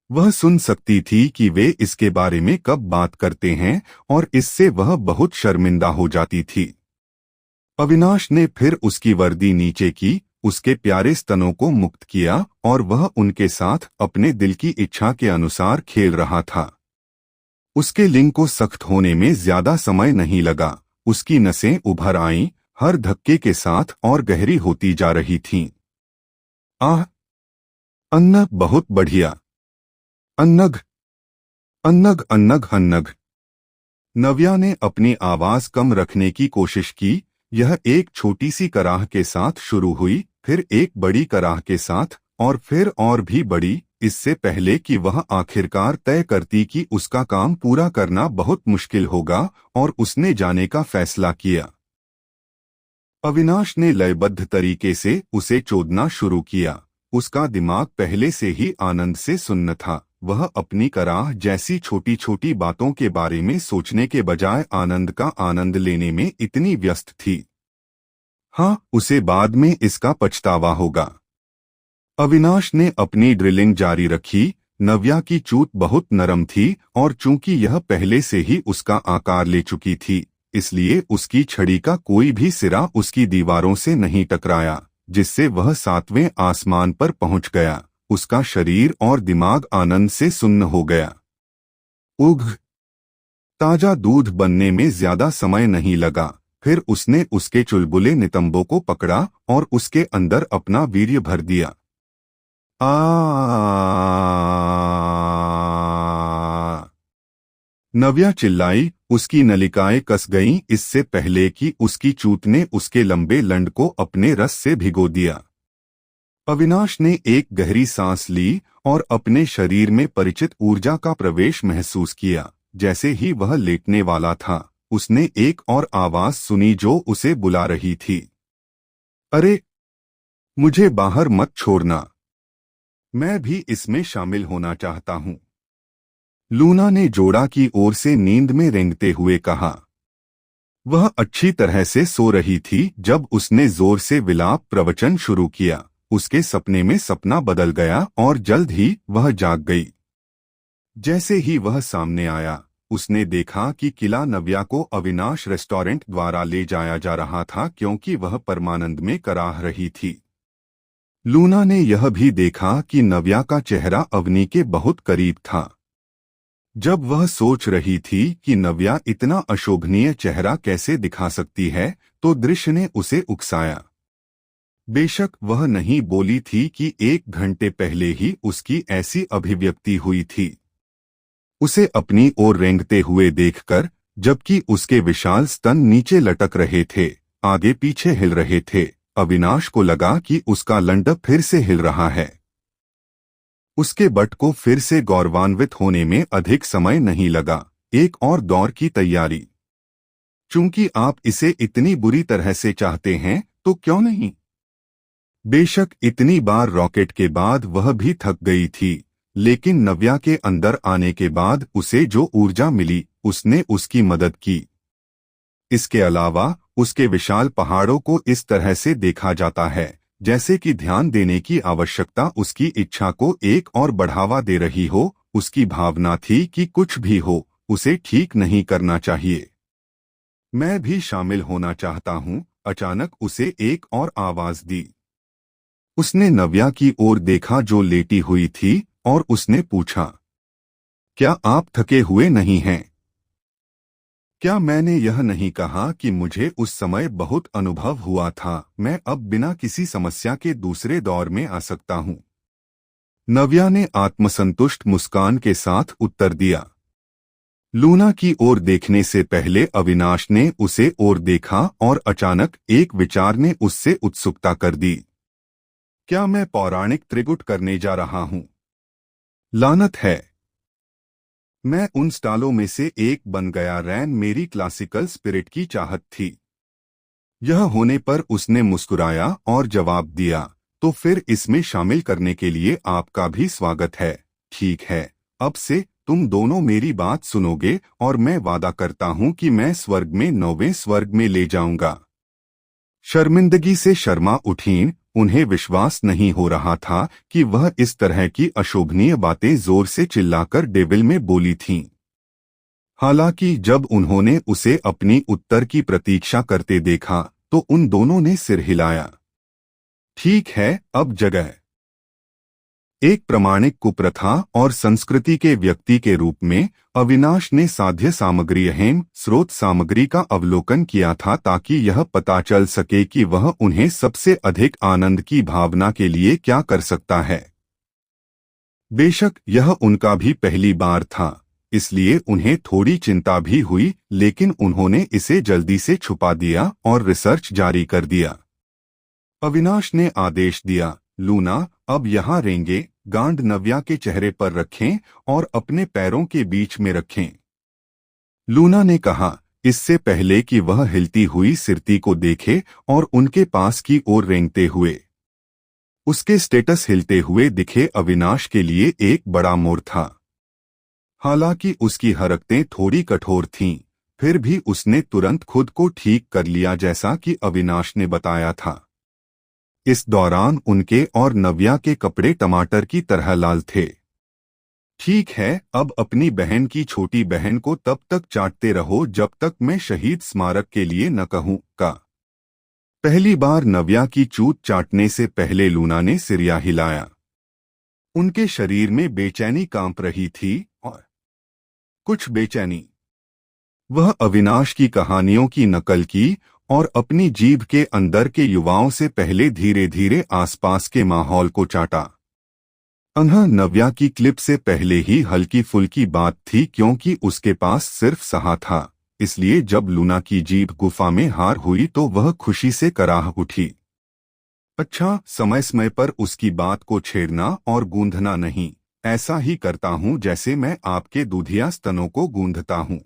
वह सुन सकती थी कि वे इसके बारे में कब बात करते हैं और इससे वह बहुत शर्मिंदा हो जाती थी। अविनाश ने फिर उसकी वर्दी नीचे की, उसके प्यारे स्तनों को मुक्त किया और वह उनके साथ अपने दिल की इच्छा के अनुसार खेल रहा था। उसके लिंग को सख्त होने में ज्यादा समय नहीं लगा। उसकी नसें उभर आईं, हर धक्के के साथ और गहरी होती जा रही थीं। आह! अन्नग, बहुत बढ़िया। अन्नग अन्नग अन्नग अन्नग। नव्या ने अपनी आवाज कम रखने की कोशिश की। यह एक छोटी सी कराह के साथ शुरू हुई, फिर एक बड़ी कराह के साथ और फिर और भी बड़ी, इससे पहले कि वह आखिरकार तय करती कि उसका काम पूरा करना बहुत मुश्किल होगा और उसने जाने का फैसला किया। अविनाश ने लयबद्ध तरीके से उसे चोदना शुरू किया। उसका दिमाग पहले से ही आनंद से सुन्न था। वह अपनी कराह जैसी छोटी छोटी बातों के बारे में सोचने के बजाय आनंद का आनंद लेने में इतनी व्यस्त थी। हाँ, उसे बाद में इसका पछतावा होगा। अविनाश ने अपनी ड्रिलिंग जारी रखी। नव्या की चूत बहुत नरम थी और चूंकि यह पहले से ही उसका आकार ले चुकी थी, इसलिए उसकी छड़ी का कोई भी सिरा उसकी दीवारों से नहीं टकराया, जिससे वह 7वें आसमान पर पहुंच गया। उसका शरीर और दिमाग आनंद से सुन्न हो गया। उघ! ताजा दूध बनने में ज्यादा समय नहीं लगा। फिर उसने उसके चुलबुले नितंबों को पकड़ा और उसके अंदर अपना वीर्य भर दिया। नव्या चिल्लाई। उसकी नलिकाएं कस गईं इससे पहले कि उसकी चूत ने उसके लंबे लंड को अपने रस से भिगो दिया। अविनाश ने एक गहरी सांस ली और अपने शरीर में परिचित ऊर्जा का प्रवेश महसूस किया। जैसे ही वह लेटने वाला था, उसने एक और आवाज सुनी जो उसे बुला रही थी। अरे, मुझे बाहर मत छोड़ना। मैं भी इसमें शामिल होना चाहता हूँ। लूना ने जोड़ा की ओर से नींद में रेंगते हुए कहा। वह अच्छी तरह से सो रही थी जब उसने जोर से विलाप प्रवचन शुरू किया। उसके सपने में सपना बदल गया और जल्द ही वह जाग गई। जैसे ही वह सामने आया, उसने देखा कि किला नव्या को अविनाश रेस्टोरेंट द्वारा ले जाया जा रहा था क्योंकि वह परमानंद में कराह रही थी। लूना ने यह भी देखा कि नव्या का चेहरा अवनी के बहुत करीब था। जब वह सोच रही थी कि नव्या इतना अशोभनीय चेहरा कैसे दिखा सकती है, तो दृश्य ने उसे उकसाया। बेशक वह नहीं बोली थी कि 1 घंटे पहले ही उसकी ऐसी अभिव्यक्ति हुई थी। उसे अपनी ओर रेंगते हुए देखकर, जबकि उसके विशाल स्तन नीचे लटक रहे थे, आगे पीछे हिल रहे थे। अविनाश को लगा कि उसका लंड फिर से हिल रहा है। उसके बट को फिर से गौरवान्वित होने में अधिक समय नहीं लगा। एक और दौर की तैयारी। चूंकि आप इसे इतनी बुरी तरह से चाहते हैं तो क्यों नहीं। बेशक इतनी बार रॉकेट के बाद वह भी थक गई थी, लेकिन नव्या के अंदर आने के बाद उसे जो ऊर्जा मिली उसने उसकी मदद की। इसके अलावा उसके विशाल पहाड़ों को इस तरह से देखा जाता है जैसे कि ध्यान देने की आवश्यकता उसकी इच्छा को एक और बढ़ावा दे रही हो। उसकी भावना थी कि कुछ भी हो उसे ठीक नहीं करना चाहिए। मैं भी शामिल होना चाहता हूँ, अचानक उसे एक और आवाज दी। उसने नव्या की ओर देखा जो लेटी हुई थी और उसने पूछा, क्या आप थके हुए नहीं हैं? क्या मैंने यह नहीं कहा कि मुझे उस समय बहुत अनुभव हुआ था? मैं अब बिना किसी समस्या के दूसरे दौर में आ सकता हूँ। नव्या ने आत्मसंतुष्ट मुस्कान के साथ उत्तर दिया। लूना की ओर देखने से पहले अविनाश ने उसे ओर देखा और अचानक एक विचार ने उससे उत्सुकता कर दी। क्या मैं पौराणिक त्रिगुट करने जा रहा हूँ? लानत है, मैं उन स्टालों में से एक बन गया। रैन मेरी क्लासिकल स्पिरिट की चाहत थी। यह होने पर उसने मुस्कुराया और जवाब दिया, तो फिर इसमें शामिल करने के लिए आपका भी स्वागत है। ठीक है, अब से तुम दोनों मेरी बात सुनोगे और मैं वादा करता हूं कि मैं स्वर्ग में 9वें स्वर्ग में ले जाऊंगा। शर्मिंदगी से शर्मा उठीं। उन्हें विश्वास नहीं हो रहा था कि वह इस तरह की अशोभनीय बातें जोर से चिल्लाकर डेविल में बोली थीं। हालांकि जब उन्होंने उसे अपनी उत्तर की प्रतीक्षा करते देखा तो उन दोनों ने सिर हिलाया। ठीक है, अब जगह। एक प्रमाणिक कुप्रथा और संस्कृति के व्यक्ति के रूप में अविनाश ने साध्य सामग्री हेम स्रोत सामग्री का अवलोकन किया था ताकि यह पता चल सके कि वह उन्हें सबसे अधिक आनंद की भावना के लिए क्या कर सकता है। बेशक यह उनका भी पहली बार था, इसलिए उन्हें थोड़ी चिंता भी हुई, लेकिन उन्होंने इसे जल्दी से छुपा दिया और रिसर्च जारी कर दिया। अविनाश ने आदेश दिया, लूना अब यहाँ रेंगे गांड नव्या के चेहरे पर रखें और अपने पैरों के बीच में रखें। लूना ने कहा, इससे पहले कि वह हिलती हुई सिरती को देखे और उनके पास की ओर रेंगते हुए। उसके स्टेटस हिलते हुए दिखे अविनाश के लिए एक बड़ा मोड़ था। हालांकि उसकी हरकतें थोड़ी कठोर थीं, फिर भी उसने तुरंत खुद को ठीक कर लिया जैसा कि अविनाश ने बताया था। इस दौरान उनके और नव्या के कपड़े टमाटर की तरह लाल थे। ठीक है, अब अपनी बहन की छोटी बहन को तब तक चाटते रहो जब तक मैं शहीद स्मारक के लिए न कहूँ का। पहली बार नव्या की चूत चाटने से पहले लूना ने सिरिया हिलाया। उनके शरीर में बेचैनी कांप रही थी और कुछ बेचैनी। वह अविनाश की कहानियों की नकल की और अपनी जीभ के अंदर के युवाओं से पहले धीरे धीरे आसपास के माहौल को चाटा। अनह नव्या की क्लिप से पहले ही हल्की फुल्की बात थी क्योंकि उसके पास सिर्फ सहा था, इसलिए जब लूना की जीभ गुफा में हार हुई तो वह खुशी से कराह उठी। अच्छा, समय समय पर उसकी बात को छेड़ना और गूंधना नहीं, ऐसा ही करता हूँ जैसे मैं आपके दूधिया स्तनों को गूंधता हूँ।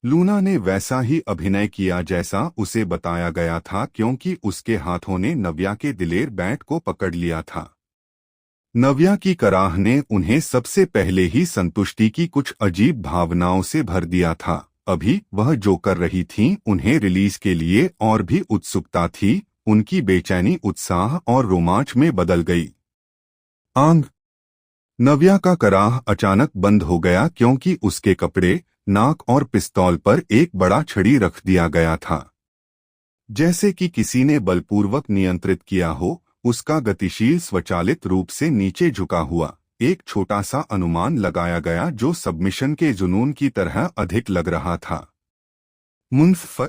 लूना ने वैसा ही अभिनय किया जैसा उसे बताया गया था क्योंकि उसके हाथों ने नव्या के दिलेर बैंड को पकड़ लिया था। नव्या की कराह ने उन्हें सबसे पहले ही संतुष्टि की कुछ अजीब भावनाओं से भर दिया था। अभी वह जो कर रही थीं उन्हें रिलीज के लिए और भी उत्सुकता थी। उनकी बेचैनी उत्साह और रोमांच में बदल गई। आंग। नव्या का कराह अचानक बंद हो गया क्योंकि उसके कपड़े, नाक और पिस्तौल पर एक बड़ा छड़ी रख दिया गया था। जैसे कि किसी ने बलपूर्वक नियंत्रित किया हो, उसका गतिशील स्वचालित रूप से नीचे झुका हुआ एक छोटा सा अनुमान लगाया गया जो सबमिशन के जुनून की तरह अधिक लग रहा था। मुंफ।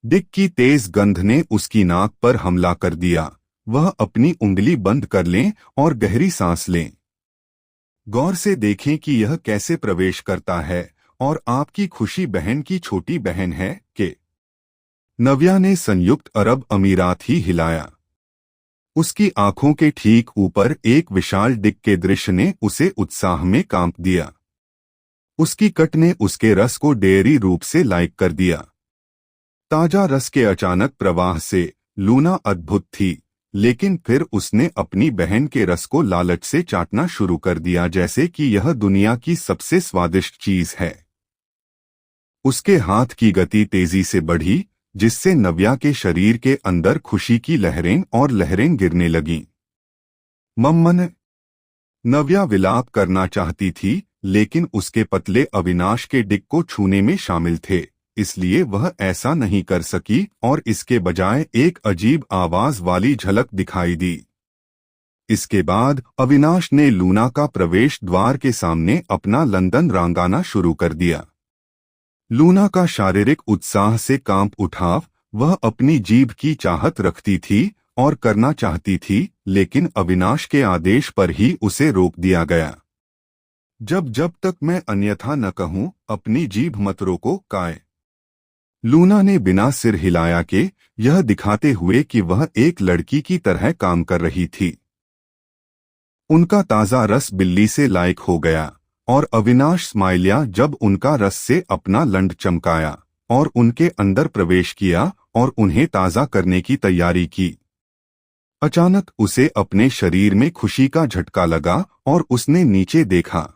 डिक की तेज गंध ने उसकी नाक पर हमला कर दिया। वह अपनी उंगली बंद कर लें और गहरी सांस लें। गौर से देखें कि यह कैसे प्रवेश करता है और आपकी खुशी बहन की छोटी बहन है कि नव्या ने संयुक्त अरब अमीरात ही हिलाया। उसकी आंखों के ठीक ऊपर एक विशाल डिक के दृश्य ने उसे उत्साह में कांप दिया। उसकी कट ने उसके रस को डेयरी रूप से लाइक कर दिया। ताजा रस के अचानक प्रवाह से लूना अद्भुत थी, लेकिन फिर उसने अपनी बहन के रस को लालच से चाटना शुरू कर दिया, जैसे कि यह दुनिया की सबसे स्वादिष्ट चीज है। उसके हाथ की गति तेजी से बढ़ी, जिससे नव्या के शरीर के अंदर खुशी की लहरें और लहरें गिरने लगीं। मम्मन। नव्या विलाप करना चाहती थी, लेकिन उसके पतले अविनाश के डिक को छूने में शामिल थे, इसलिए वह ऐसा नहीं कर सकी और इसके बजाय एक अजीब आवाज वाली झलक दिखाई दी। इसके बाद अविनाश ने लूना का प्रवेश द्वार के सामने अपना लंदन रांगाना शुरू कर दिया। लूना का शारीरिक उत्साह से कांप उठा। वह अपनी जीभ की चाहत रखती थी और करना चाहती थी, लेकिन अविनाश के आदेश पर ही उसे रोक दिया गया। जब तक मैं अन्यथा न कहूं, अपनी जीभ मत रोको काय। लूना ने बिना सिर हिलाया के यह दिखाते हुए कि वह एक लड़की की तरह काम कर रही थी। उनका ताजा रस बिल्ली से लायक हो गया और अविनाश स्माइलिया जब उनका रस से अपना लंड चमकाया और उनके अंदर प्रवेश किया और उन्हें ताजा करने की तैयारी की। अचानक उसे अपने शरीर में खुशी का झटका लगा और उसने नीचे देखा।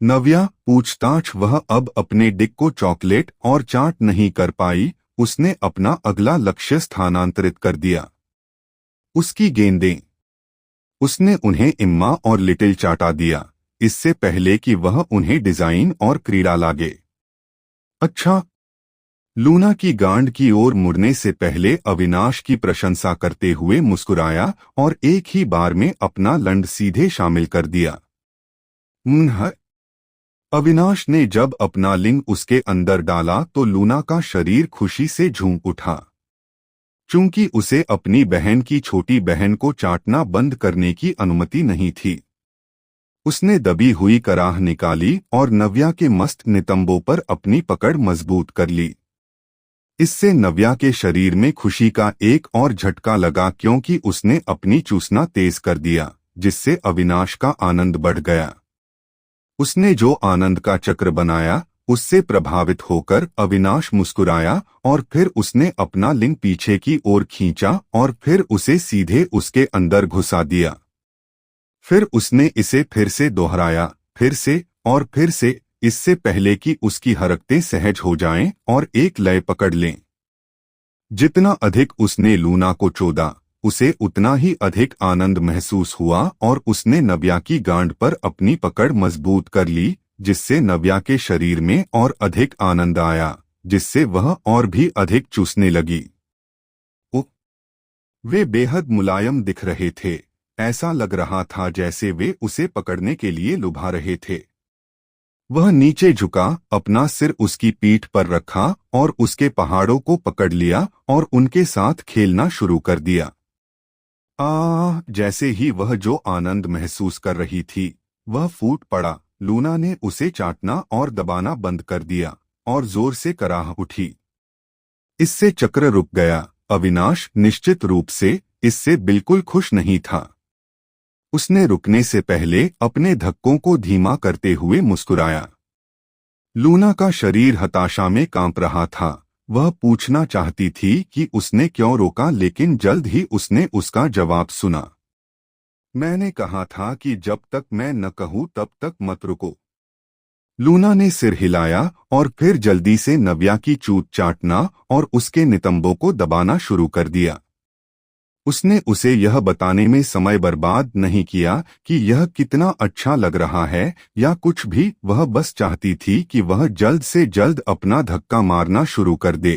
नव्या पूछताछ। वह अब अपने डिक को चॉकलेट और चाट नहीं कर पाई। उसने अपना अगला लक्ष्य स्थानांतरित कर दिया। उसकी गेंदें। उसने उन्हें इम्मा और लिटिल चाटा दिया, इससे पहले कि वह उन्हें डिजाइन और क्रीड़ा लागे। अच्छा। लूना की गांड की ओर मुड़ने से पहले अविनाश की प्रशंसा करते हुए मुस्कुराया और एक ही बार में अपना लंड सीधे शामिल कर दिया। अविनाश ने जब अपना लिंग उसके अंदर डाला तो लूना का शरीर खुशी से झूम उठा। चूंकि उसे अपनी बहन की छोटी बहन को चाटना बंद करने की अनुमति नहीं थी, उसने दबी हुई कराह निकाली और नव्या के मस्त नितंबों पर अपनी पकड़ मजबूत कर ली। इससे नव्या के शरीर में खुशी का एक और झटका लगा, क्योंकि उसने अपनी चूसना तेज कर दिया, जिससे अविनाश का आनंद बढ़ गया। उसने जो आनंद का चक्र बनाया, उससे प्रभावित होकर अविनाश मुस्कुराया और फिर उसने अपना लिंग पीछे की ओर खींचा और फिर उसे सीधे उसके अंदर घुसा दिया। फिर उसने इसे फिर से दोहराया, फिर से और फिर से, इससे पहले कि उसकी हरकतें सहज हो जाएं और एक लय पकड़ लें। जितना अधिक उसने लूना को चोदा, उसे उतना ही अधिक आनंद महसूस हुआ और उसने नव्या की गांड पर अपनी पकड़ मजबूत कर ली, जिससे नव्या के शरीर में और अधिक आनंद आया, जिससे वह और भी अधिक चूसने लगी। वे बेहद मुलायम दिख रहे थे। ऐसा लग रहा था जैसे वे उसे पकड़ने के लिए लुभा रहे थे। वह नीचे झुका, अपना सिर उसकी पीठ पर रखा और उसके पहाड़ों को पकड़ लिया और उनके साथ खेलना शुरू कर दिया। जैसे ही वह जो आनंद महसूस कर रही थी, वह फूट पड़ा। लूना ने उसे चाटना और दबाना बंद कर दिया और जोर से कराह उठी। इससे चक्र रुक गया। अविनाश निश्चित रूप से इससे बिल्कुल खुश नहीं था। उसने रुकने से पहले अपने धक्कों को धीमा करते हुए मुस्कुराया। लूना का शरीर हताशा में कांप रहा था। वह पूछना चाहती थी कि उसने क्यों रोका, लेकिन जल्द ही उसने उसका जवाब सुना। मैंने कहा था कि जब तक मैं न कहूं तब तक मत रुको। लूना ने सिर हिलाया और फिर जल्दी से नव्या की चूत चाटना और उसके नितंबों को दबाना शुरू कर दिया। उसने उसे यह बताने में समय बर्बाद नहीं किया कि यह कितना अच्छा लग रहा है या कुछ भी। वह बस चाहती थी कि वह जल्द से जल्द अपना धक्का मारना शुरू कर दे।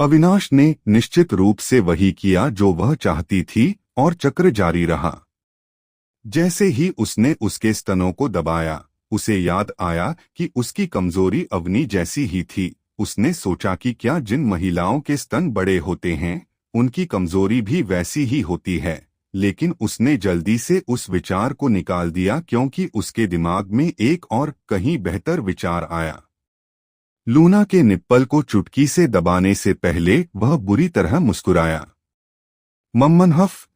अविनाश ने निश्चित रूप से वही किया जो वह चाहती थी और चक्र जारी रहा। जैसे ही उसने उसके स्तनों को दबाया, उसे याद आया कि उसकी कमजोरी अवनी जैसी ही थी। उसने सोचा कि क्या जिन महिलाओं के स्तन बड़े होते हैं, उनकी कमजोरी भी वैसी ही होती है, लेकिन उसने जल्दी से उस विचार को निकाल दिया, क्योंकि उसके दिमाग में एक और कहीं बेहतर विचार आया। लूना के निप्पल को चुटकी से दबाने से पहले वह बुरी तरह मुस्कुराया। मम्मनहफ।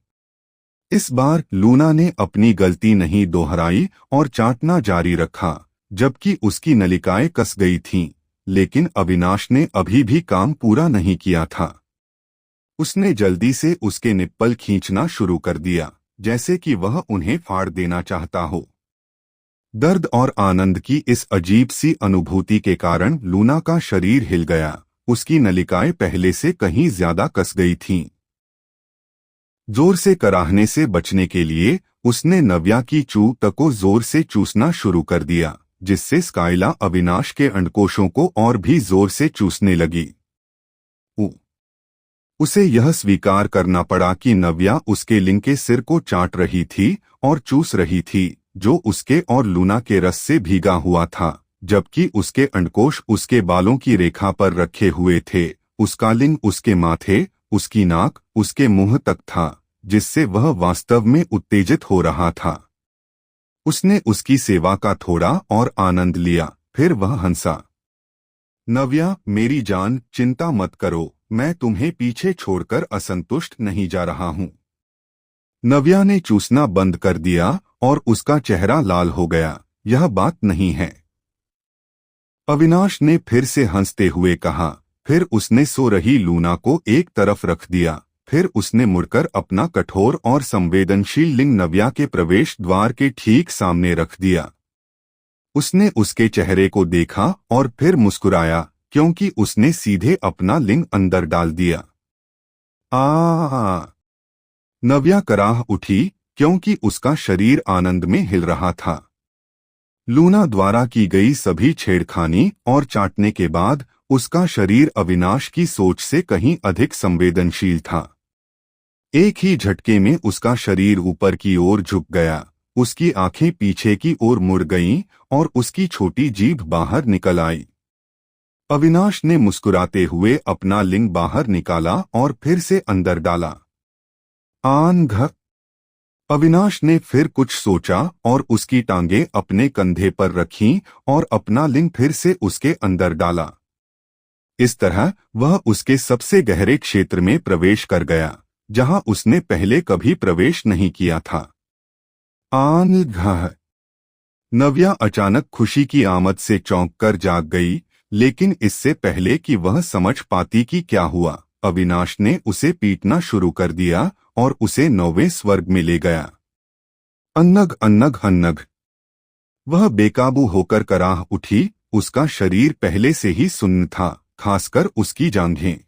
इस बार लूना ने अपनी गलती नहीं दोहराई और चाटना जारी रखा, जबकि उसकी नलिकाएं कस गई थीं, लेकिन अविनाश ने अभी भी काम पूरा नहीं किया था। उसने जल्दी से उसके निप्पल खींचना शुरू कर दिया, जैसे कि वह उन्हें फाड़ देना चाहता हो। दर्द और आनंद की इस अजीब सी अनुभूति के कारण लूना का शरीर हिल गया। उसकी नलिकाएं पहले से कहीं ज्यादा कस गई थीं। जोर से कराहने से बचने के लिए उसने नव्या की चूत को जोर से चूसना शुरू कर दिया, जिससे स्काइला अविनाश के अंडकोशों को और भी जोर से चूसने लगी। उसे यह स्वीकार करना पड़ा कि नव्या उसके लिंग के सिर को चाट रही थी और चूस रही थी, जो उसके और लूना के रस से भीगा हुआ था, जबकि उसके अंडकोश उसके बालों की रेखा पर रखे हुए थे। उसका लिंग उसके माथे, उसकी नाक, उसके मुंह तक था, जिससे वह वास्तव में उत्तेजित हो रहा था। उसने उसकी सेवा का थोड़ा और आनंद लिया, फिर वह हंसा। नव्या, मेरी जान, चिंता मत करो, मैं तुम्हें पीछे छोड़कर असंतुष्ट नहीं जा रहा हूं। नव्या ने चूसना बंद कर दिया और उसका चेहरा लाल हो गया। यह बात नहीं है, अविनाश ने फिर से हंसते हुए कहा। फिर उसने सो रही लूना को एक तरफ रख दिया। फिर उसने मुड़कर अपना कठोर और संवेदनशील लिंग नव्या के प्रवेश द्वार के ठीक सामने रख दिया। उसने उसके चेहरे को देखा और फिर मुस्कुराया, क्योंकि उसने सीधे अपना लिंग अंदर डाल दिया। नव्या कराह उठी, क्योंकि उसका शरीर आनंद में हिल रहा था। लूना द्वारा की गई सभी छेड़खानी और चाटने के बाद उसका शरीर अविनाश की सोच से कहीं अधिक संवेदनशील था। एक ही झटके में उसका शरीर ऊपर की ओर झुक गया, उसकी आंखें पीछे की ओर मुड़ गईं और उसकी छोटी जीभ बाहर निकल आई। अविनाश ने मुस्कुराते हुए अपना लिंग बाहर निकाला और फिर से अंदर डाला। अविनाश ने फिर कुछ सोचा और उसकी टांगें अपने कंधे पर रखीं और अपना लिंग फिर से उसके अंदर डाला। इस तरह वह उसके सबसे गहरे क्षेत्र में प्रवेश कर गया, जहां उसने पहले कभी प्रवेश नहीं किया था। नव्या अचानक खुशी की आमद से चौंक कर जाग गई, लेकिन इससे पहले कि वह समझ पाती कि क्या हुआ, अविनाश ने उसे पीटना शुरू कर दिया और उसे 9वें स्वर्ग में ले गया। अन्नग अन्नग अन्नग। वह बेकाबू होकर कराह उठी। उसका शरीर पहले से ही सुन्न था, खासकर उसकी जांघें।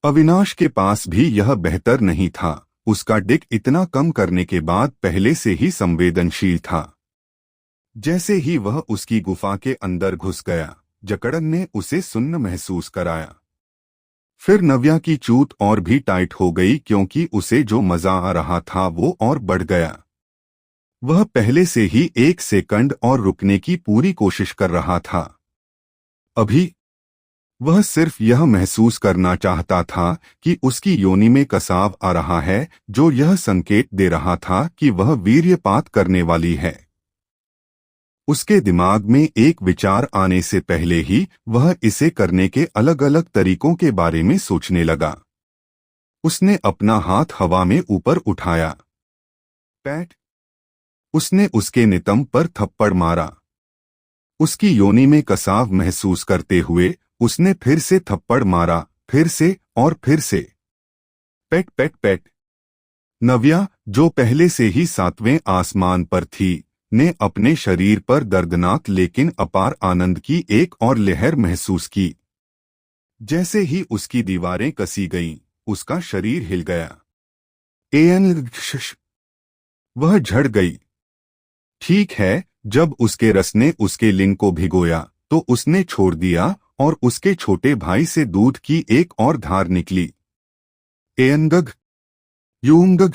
अविनाश के पास भी यह बेहतर नहीं था। उसका डिक इतना कम करने के बाद पहले से ही संवेदनशील था। जैसे ही वह उसकी गुफा के अंदर घुस गया, जकड़न ने उसे सुन्न महसूस कराया। फिर नव्या की चूत और भी टाइट हो गई, क्योंकि उसे जो मजा आ रहा था वो और बढ़ गया। वह पहले से ही 1 सेकंड और रुकने की पूरी कोशिश कर रहा था। अभी वह सिर्फ यह महसूस करना चाहता था कि उसकी योनि में कसाव आ रहा है, जो यह संकेत दे रहा था कि वह वीर्यपात करने वाली है। उसके दिमाग में एक विचार आने से पहले ही वह इसे करने के अलग अलग तरीकों के बारे में सोचने लगा। उसने अपना हाथ हवा में ऊपर उठाया। पैट। उसने उसके नितंब पर थप्पड़ मारा। उसकी योनि में कसाव महसूस करते हुए उसने फिर से थप्पड़ मारा, फिर से और फिर से। पेट पेट पेट। नव्या, जो पहले से ही 7वें आसमान पर थी, ने अपने शरीर पर दर्दनाक लेकिन अपार आनंद की एक और लहर महसूस की। जैसे ही उसकी दीवारें कसी गईं, उसका शरीर हिल गया। वह झड़ गई। ठीक है, जब उसके रस ने उसके लिंग को भिगोया तो उसने छोड़ दिया और उसके छोटे भाई से दूध की एक और धार निकली। एयनगग यूंगग।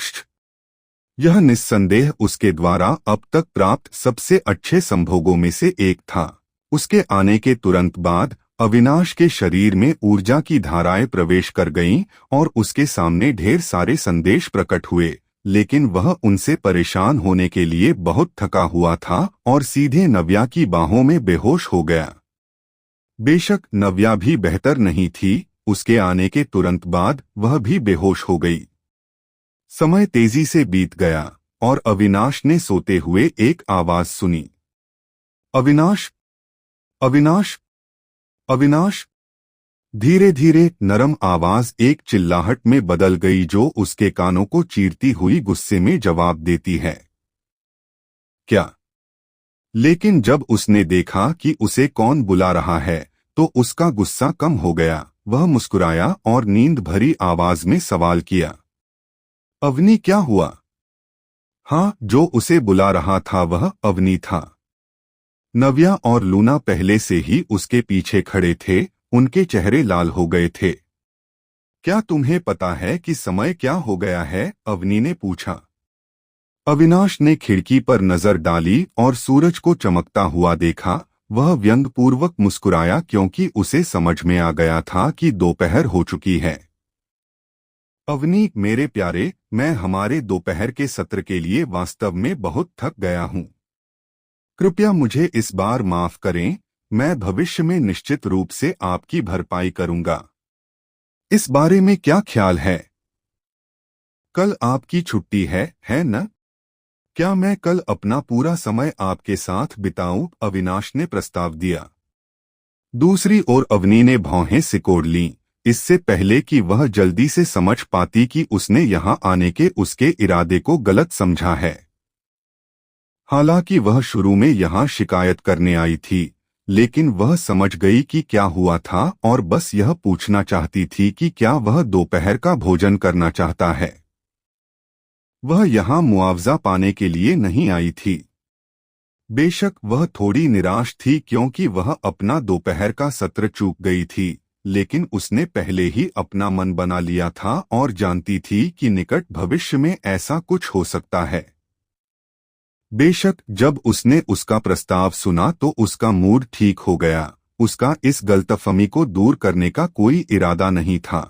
यह निस्संदेह उसके द्वारा अब तक प्राप्त सबसे अच्छे संभोगों में से एक था। उसके आने के तुरंत बाद अविनाश के शरीर में ऊर्जा की धाराएं प्रवेश कर गईं और उसके सामने ढेर सारे संदेश प्रकट हुए, लेकिन वह उनसे परेशान होने के लिए बहुत थका हुआ था और सीधे नव्या की बाहों में बेहोश हो गया। बेशक नव्या भी बेहतर नहीं थी। उसके आने के तुरंत बाद वह भी बेहोश हो गई। समय तेजी से बीत गया और अविनाश ने सोते हुए एक आवाज सुनी, अविनाश, अविनाश, अविनाश। धीरे धीरे नरम आवाज एक चिल्लाहट में बदल गई जो उसके कानों को चीरती हुई गुस्से में जवाब देती है, क्या? लेकिन जब उसने देखा कि उसे कौन बुला रहा है तो उसका गुस्सा कम हो गया। वह मुस्कुराया और नींद भरी आवाज में सवाल किया, अवनी, क्या हुआ? हाँ, जो उसे बुला रहा था वह अवनी था। नव्या और लूना पहले से ही उसके पीछे खड़े थे। उनके चेहरे लाल हो गए थे। क्या तुम्हें पता है कि समय क्या हो गया है? अवनी ने पूछा। अविनाश ने खिड़की पर नजर डाली और सूरज को चमकता हुआ देखा। वह व्यंग्यपूर्वक मुस्कुराया क्योंकि उसे समझ में आ गया था कि दोपहर हो चुकी है। अवनी, मेरे प्यारे, मैं हमारे दोपहर के सत्र के लिए वास्तव में बहुत थक गया हूँ। कृपया मुझे इस बार माफ करें। मैं भविष्य में निश्चित रूप से आपकी भरपाई करूंगा। इस बारे में क्या ख्याल है? कल आपकी छुट्टी है न? क्या मैं कल अपना पूरा समय आपके साथ बिताऊं? अविनाश ने प्रस्ताव दिया। दूसरी ओर अवनी ने भौहें सिकोड़ लीं, इससे पहले कि वह जल्दी से समझ पाती कि उसने यहां आने के उसके इरादे को गलत समझा है। हालांकि वह शुरू में यहां शिकायत करने आई थी, लेकिन वह समझ गई कि क्या हुआ था और बस यह पूछना चाहती थी कि क्या वह दोपहर का भोजन करना चाहता है। वह यहां मुआवजा पाने के लिए नहीं आई थी। बेशक वह थोड़ी निराश थी क्योंकि वह अपना दोपहर का सत्र चूक गई थी, लेकिन उसने पहले ही अपना मन बना लिया था और जानती थी कि निकट भविष्य में ऐसा कुछ हो सकता है। बेशक जब उसने उसका प्रस्ताव सुना तो उसका मूड ठीक हो गया। उसका इस गलतफहमी को दूर करने का कोई इरादा नहीं था।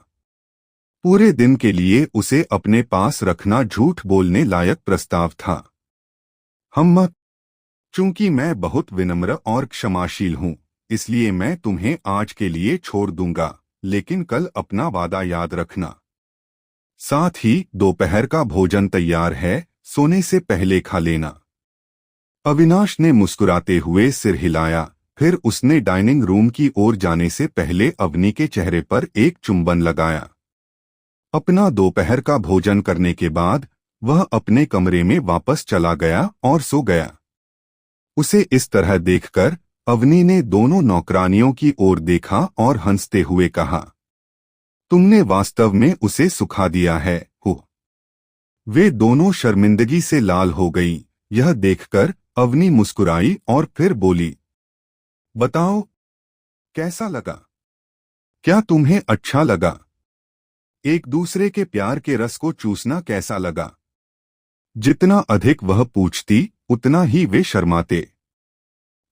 पूरे दिन के लिए उसे अपने पास रखना झूठ बोलने लायक प्रस्ताव था। हम, चूंकि मैं बहुत विनम्र और क्षमाशील हूँ, इसलिए मैं तुम्हें आज के लिए छोड़ दूंगा, लेकिन कल अपना वादा याद रखना। साथ ही दोपहर का भोजन तैयार है, सोने से पहले खा लेना। अविनाश ने मुस्कुराते हुए सिर हिलाया। फिर उसने डाइनिंग रूम की ओर जाने से पहले अवनी के चेहरे पर एक चुंबन लगाया। अपना दोपहर का भोजन करने के बाद वह अपने कमरे में वापस चला गया और सो गया। उसे इस तरह देखकर अवनी ने दोनों नौकरानियों की ओर देखा और हंसते हुए कहा, तुमने वास्तव में उसे सुखा दिया है, हो। वे दोनों शर्मिंदगी से लाल हो गईं। यह देखकर अवनी मुस्कुराई और फिर बोली, बताओ, कैसा लगा? क्या तुम्हें अच्छा लगा? एक दूसरे के प्यार के रस को चूसना कैसा लगा? जितना अधिक वह पूछती उतना ही वे शर्माते।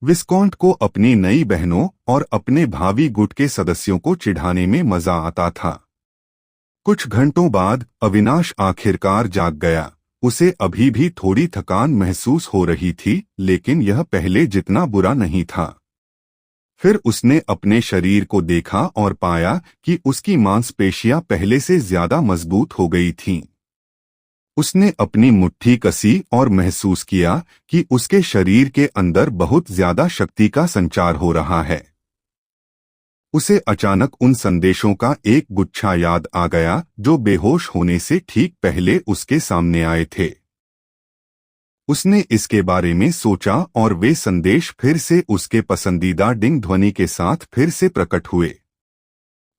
विस्कॉन्ट को अपनी नई बहनों और अपने भावी गुट के सदस्यों को चिढ़ाने में मजा आता था। कुछ घंटों बाद अविनाश आखिरकार जाग गया। उसे अभी भी थोड़ी थकान महसूस हो रही थी, लेकिन यह पहले जितना बुरा नहीं था। फिर उसने अपने शरीर को देखा और पाया कि उसकी मांसपेशियां पहले से ज्यादा मजबूत हो गई थीं। उसने अपनी मुट्ठी कसी और महसूस किया कि उसके शरीर के अंदर बहुत ज्यादा शक्ति का संचार हो रहा है। उसे अचानक उन संदेशों का एक गुच्छा याद आ गया जो बेहोश होने से ठीक पहले उसके सामने आए थे। उसने इसके बारे में सोचा और वे संदेश फिर से उसके पसंदीदा डिंग ध्वनि के साथ फिर से प्रकट हुए।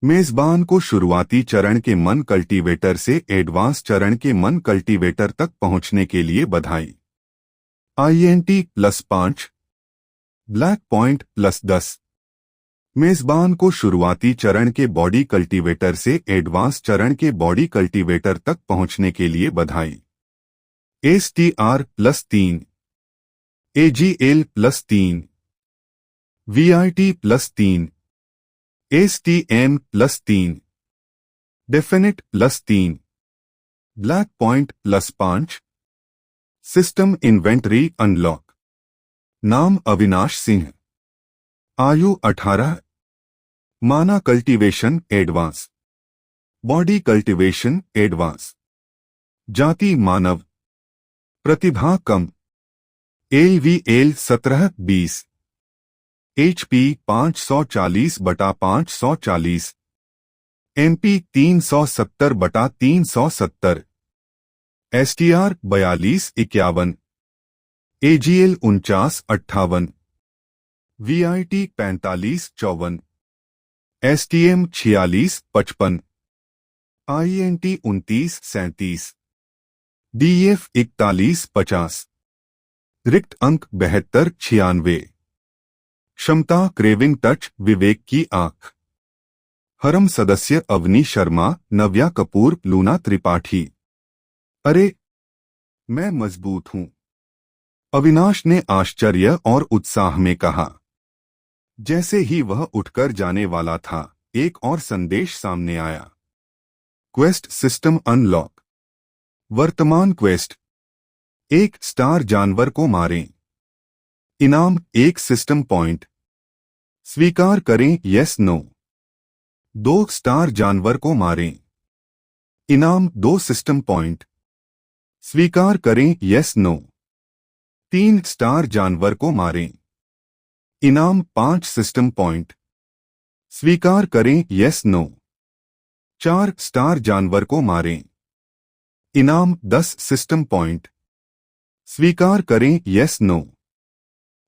मेजबान को शुरुआती चरण के मन कल्टीवेटर से एडवांस चरण के मन कल्टीवेटर तक पहुंचने के लिए बधाई। INT +5, black point +10। मेजबान को शुरुआती चरण के बॉडी कल्टीवेटर से एडवांस चरण के बॉडी कल्टीवेटर तक पहुंचने के लिए बधाई। STR +3, AGL +3, VIT +3, STM +3, definite +3, black point +5। System inventory unlock. नाम अविनाश सिंह। आयु 18। माना cultivation advance, body cultivation advance, जाति मानव, प्रतिभा कम, LVL 17-20, HP 540/540, MP 370/370, STR 42-51, AGL 49-58, VIT 45-54, STM 46-55, INT 29-37, DF 41-50, रिक्त अंक 72-96, क्षमता क्रेविंग टच विवेक की आंख, हरम सदस्य अवनी शर्मा, नव्या कपूर, लूना त्रिपाठी। अरे मैं मजबूत हूं, अविनाश ने आश्चर्य और उत्साह में कहा। जैसे ही वह उठकर जाने वाला था, एक और संदेश सामने आया। Quest system unlock. वर्तमान क्वेस्ट, 1 स्टार जानवर को मारें। इनाम 1 सिस्टम पॉइंट। स्वीकार करें यस नो। 2 स्टार जानवर को मारें। इनाम 2 सिस्टम पॉइंट। स्वीकार करें यस नो। 3 स्टार जानवर को मारें। इनाम 5 सिस्टम पॉइंट। स्वीकार करें यस नो। 4 स्टार जानवर को मारें। इनाम 10 सिस्टम पॉइंट। स्वीकार करें यस नो।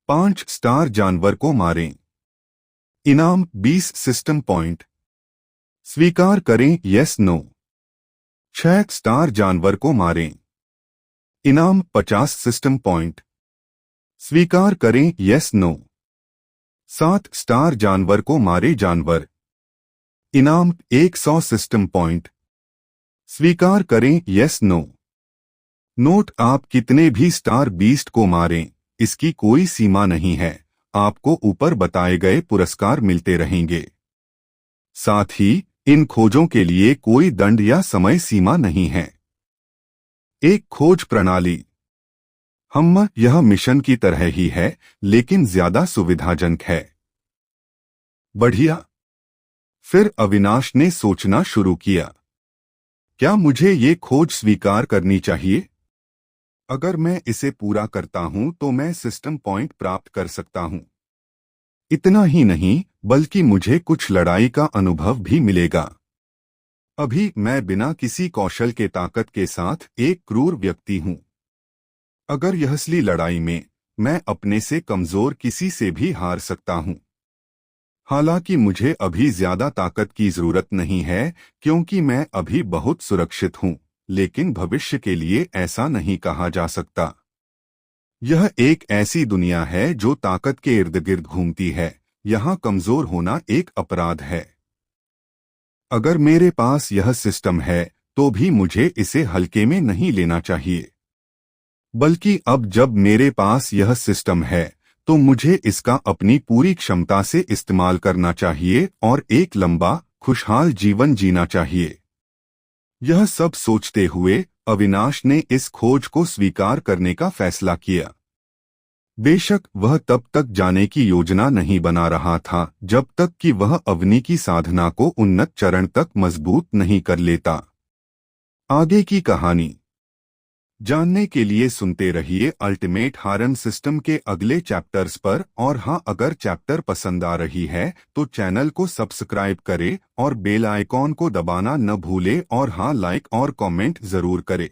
5 स्टार जानवर को मारें। इनाम 20 सिस्टम पॉइंट। स्वीकार करें यस नो। 6 स्टार जानवर को मारें। इनाम 50 सिस्टम पॉइंट। स्वीकार करें यस नो। 7 स्टार जानवर को मारे जानवर। इनाम 100 सिस्टम पॉइंट। स्वीकार करें यस नो। नोट, आप कितने भी स्टार बीस्ट को मारें, इसकी कोई सीमा नहीं है, आपको ऊपर बताए गए पुरस्कार मिलते रहेंगे। साथ ही इन खोजों के लिए कोई दंड या समय सीमा नहीं है। एक खोज प्रणाली। यह मिशन की तरह ही है, लेकिन ज्यादा सुविधाजनक है। बढ़िया। फिर अविनाश ने सोचना शुरू किया, क्या मुझे ये खोज स्वीकार करनी चाहिए? अगर मैं इसे पूरा करता हूं तो मैं सिस्टम पॉइंट प्राप्त कर सकता हूं। इतना ही नहीं, बल्कि मुझे कुछ लड़ाई का अनुभव भी मिलेगा। अभी मैं बिना किसी कौशल के ताकत के साथ एक क्रूर व्यक्ति हूं। अगर यह असली लड़ाई में मैं अपने से कमजोर किसी से भी हार सकता हूं। हालांकि मुझे अभी ज्यादा ताकत की जरूरत नहीं है, क्योंकि मैं अभी बहुत सुरक्षित हूं, लेकिन भविष्य के लिए ऐसा नहीं कहा जा सकता। यह एक ऐसी दुनिया है जो ताकत के इर्द गिर्द घूमती है। यहाँ कमजोर होना एक अपराध है। अगर मेरे पास यह सिस्टम है, तो भी मुझे इसे हल्के में नहीं लेना चाहिए। बल्कि अब जब मेरे पास यह सिस्टम है, तो मुझे इसका अपनी पूरी क्षमता से इस्तेमाल करना चाहिए और एक लंबा, खुशहाल जीवन जीना चाहिए। यह सब सोचते हुए अविनाश ने इस खोज को स्वीकार करने का फैसला किया। बेशक वह तब तक जाने की योजना नहीं बना रहा था, जब तक कि वह अवनी की साधना को उन्नत चरण तक मजबूत नहीं कर लेता। आगे की कहानी जानने के लिए सुनते रहिए अल्टीमेट हारम सिस्टम के अगले चैप्टर्स पर। और हाँ, अगर चैप्टर पसंद आ रही है तो चैनल को सब्सक्राइब करें और बेल आइकॉन को दबाना न भूले। और हाँ, लाइक और कमेंट जरूर करें।